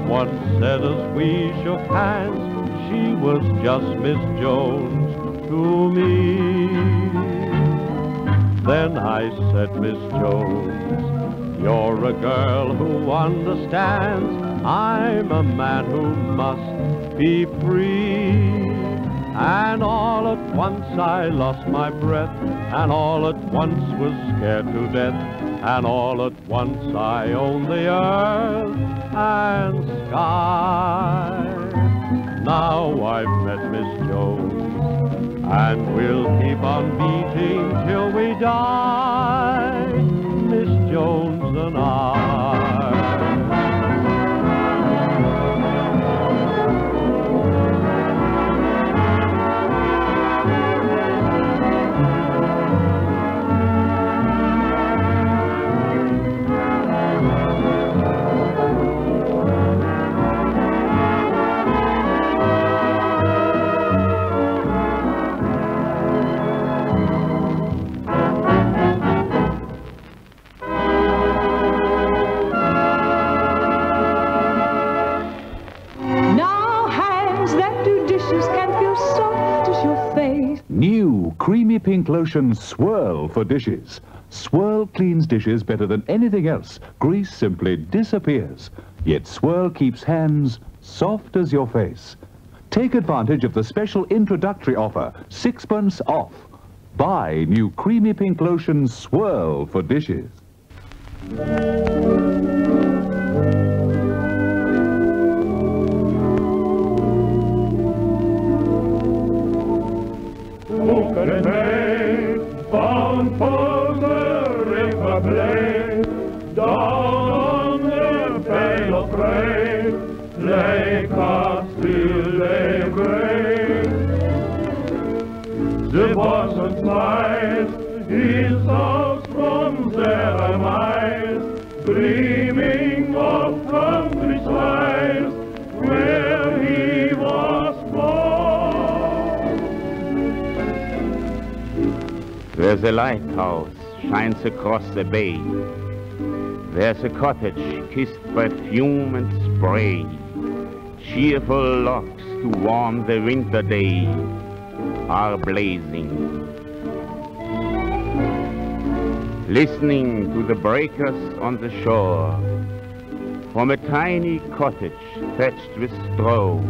once said as we shook hands, she was just Miss Jones to me. Then I said, Miss Jones, you're a girl who understands I'm a man who must be free. And all at once I lost my breath, and all at once was scared to death, and all at once I owned the earth and sky. Now I've met Miss Jones, and we'll keep on beating till we die, Miss Jones and I. New Creamy Pink Lotion Swirl for dishes. Swirl cleans dishes better than anything else. Grease simply disappears. Yet Swirl keeps hands soft as your face. Take advantage of the special introductory offer, 6pence off. Buy new Creamy Pink Lotion Swirl for dishes. Bound for the Republic, down on the Bay of Grain, lay cards till daybreak. The bosun flies his house from there miles, dreaming of countrysides where he was born. There's a lighthouse shines across the bay. There's a cottage kissed by fume and spray. Cheerful logs to warm the winter day are blazing. Listening to the breakers on the shore, from a tiny cottage thatched with straw,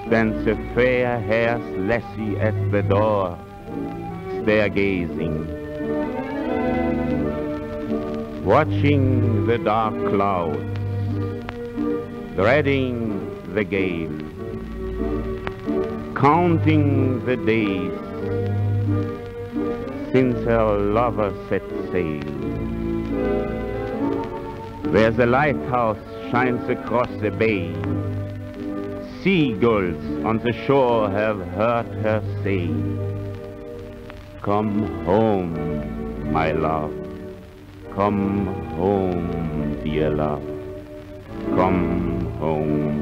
stands a fair-haired lassie at the door, stargazing, watching the dark clouds, dreading the gale, counting the days since her lover set sail. Where the lighthouse shines across the bay, seagulls on the shore have heard her say, "Come home, my love, come home, dear love, come home."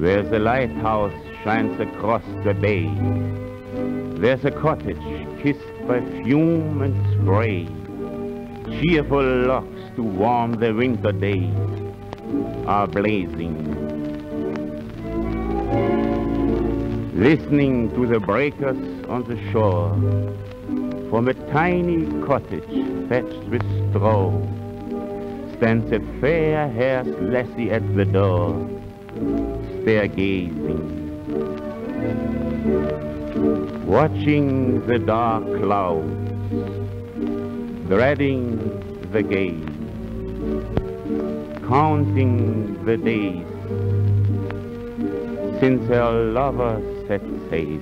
Where the lighthouse shines across the bay, there's a cottage kissed by fume and spray. Cheerful logs to warm the winter day are blazing. Listening to the breakers on the shore, from a tiny cottage thatched with straw, stands a fair-haired lassie at the door, stargazing, watching the dark clouds, dreading the gale, counting the days since her lover set sail.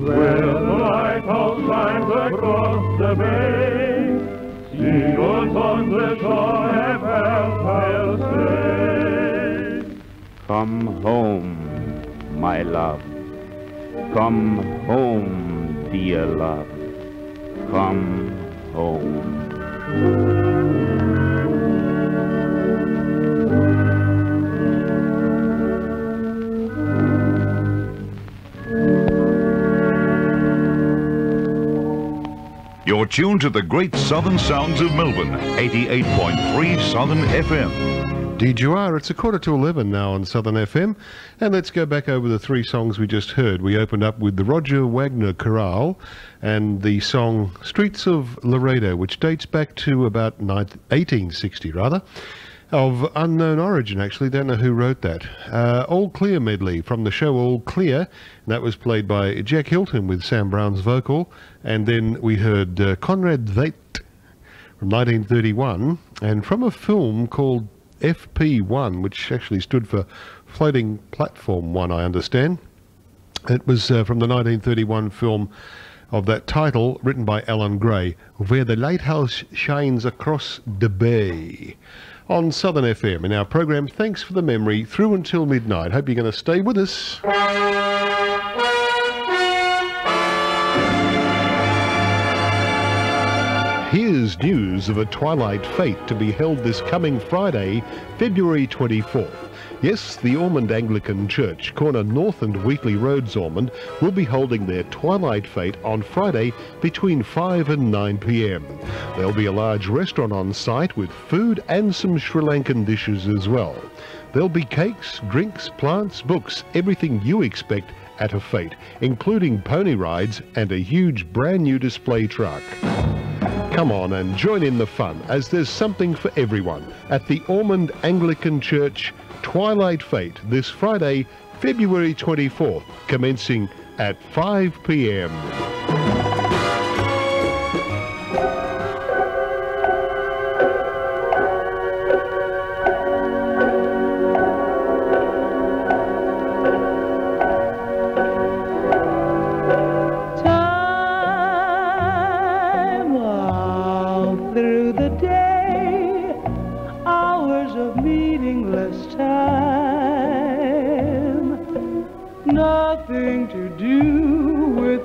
where the lighthouse shines across the bay. Seagulls on the shore have held stay. Come home, my love. Come home, dear love. Come home. You're tuned to the great southern sounds of Melbourne, 88.3 Southern FM. DJR, it's 11:15 now on Southern FM, and let's go back over the three songs we just heard. We opened up with the Roger Wagner Chorale and the song Streets of Laredo, which dates back to about 1860 rather, of unknown origin actually, don't know who wrote that. All Clear medley from the show All Clear, and that was played by Jack Hilton with Sam Brown's vocal, and then we heard Conrad Veidt from 1931, and from a film called FP1, which actually stood for Floating Platform 1, I understand. It was from the 1931 film of that title, written by Alan Gray, Where the Lighthouse Shines Across the Bay, on Southern FM. In our program, Thanks for the Memory, through until midnight. Hope you're going to stay with us. Here's news of a Twilight Fete to be held this coming Friday, February 24th. Yes, the Ormond Anglican Church, corner North and Wheatley Roads, Ormond, will be holding their Twilight Fete on Friday between 5 and 9 p.m. There'll be a large restaurant on site with food and some Sri Lankan dishes as well. There'll be cakes, drinks, plants, books, everything you expect at a fete, including pony rides and a huge brand new display truck. Come on and join in the fun, as there's something for everyone at the Ormond Anglican Church Twilight Fete this Friday, February 24th, commencing at 5 p.m.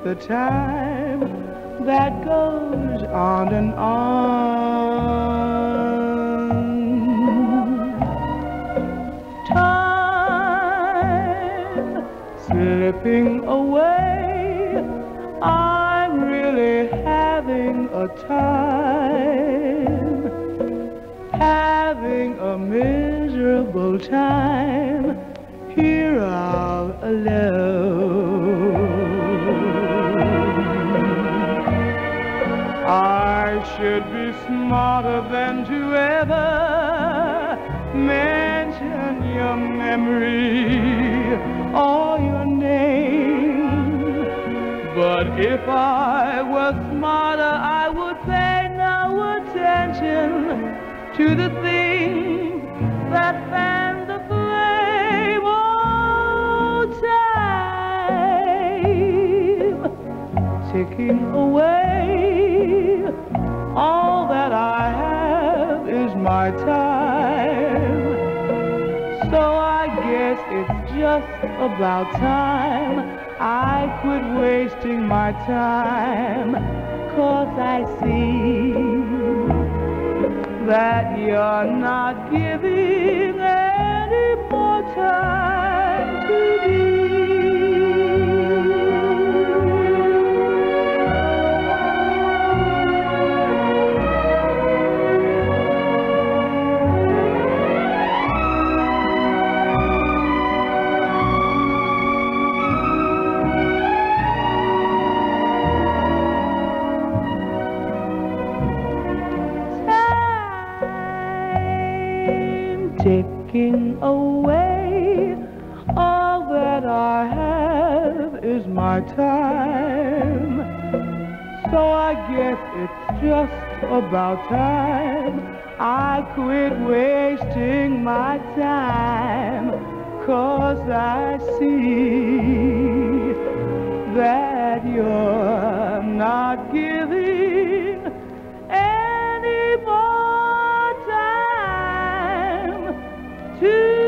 The time that goes on and on. Time slipping away. I'm really having a time, having a miserable time here all alone. I should be smarter than to ever mention your memory or your name. But if I were smarter, I would pay no attention to the things that fan the flame. Oh, time ticking away. All that I have is my time. So I guess it's just about time I quit wasting my time. 'Cause I see that you're not giving any more time to me. Taking away, all that I have is my time. So I guess it's just about time I quit wasting my time. 'Cause I see that you're not giving any more time to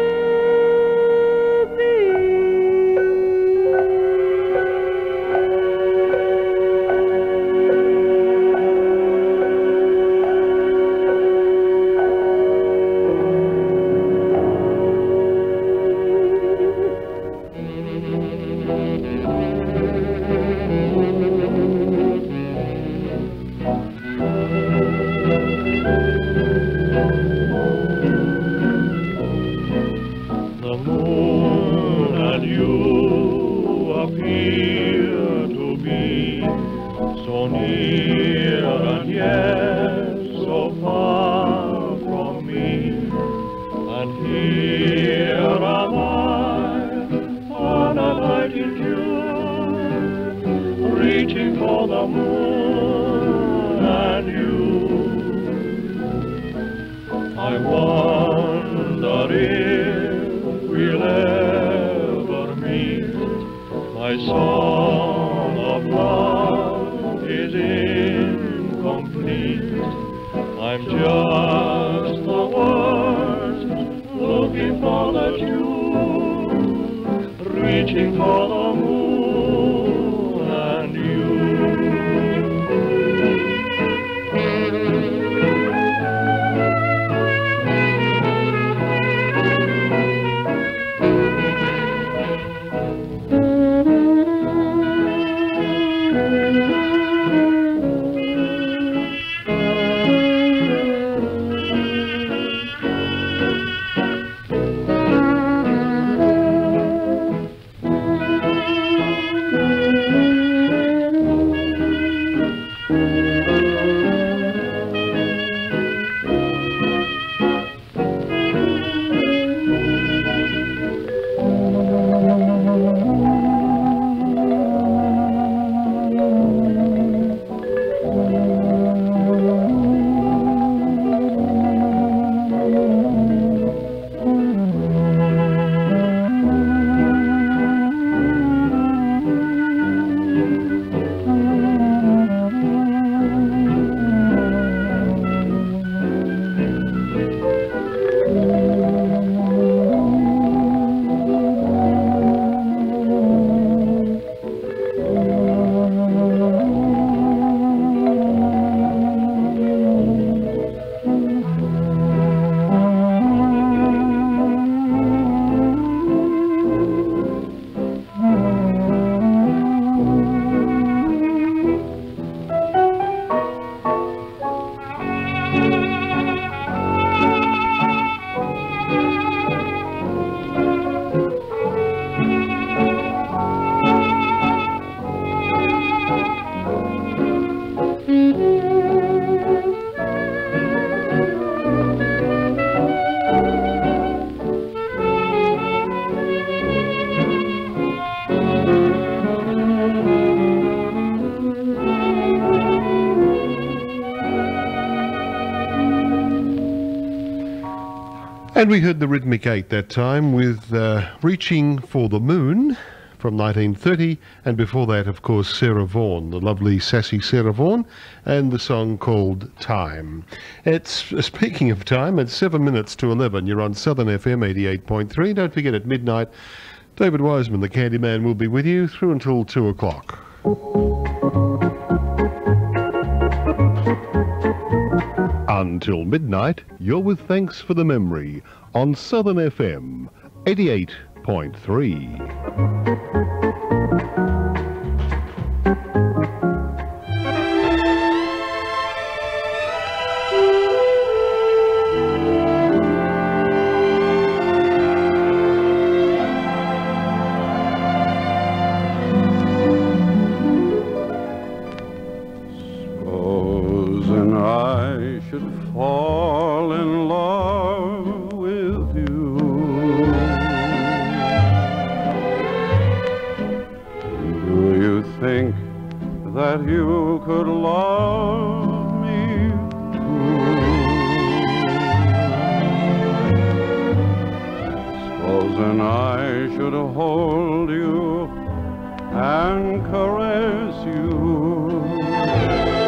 And we heard the Rhythmic 8 that time with Reaching for the Moon from 1930, and before that, of course, Sarah Vaughan, the lovely sassy Sarah Vaughan, and the song called Time. It's, speaking of time, it's 7 minutes to 11. You're on Southern FM 88.3. Don't forget, at midnight, David Wiseman, the Candyman, will be with you through until 2 o'clock. Until midnight, you're with Thanks for the Memory on Southern FM 88.3. Fall in love with you. Do you think that you could love me too? Supposing I should hold you and caress you.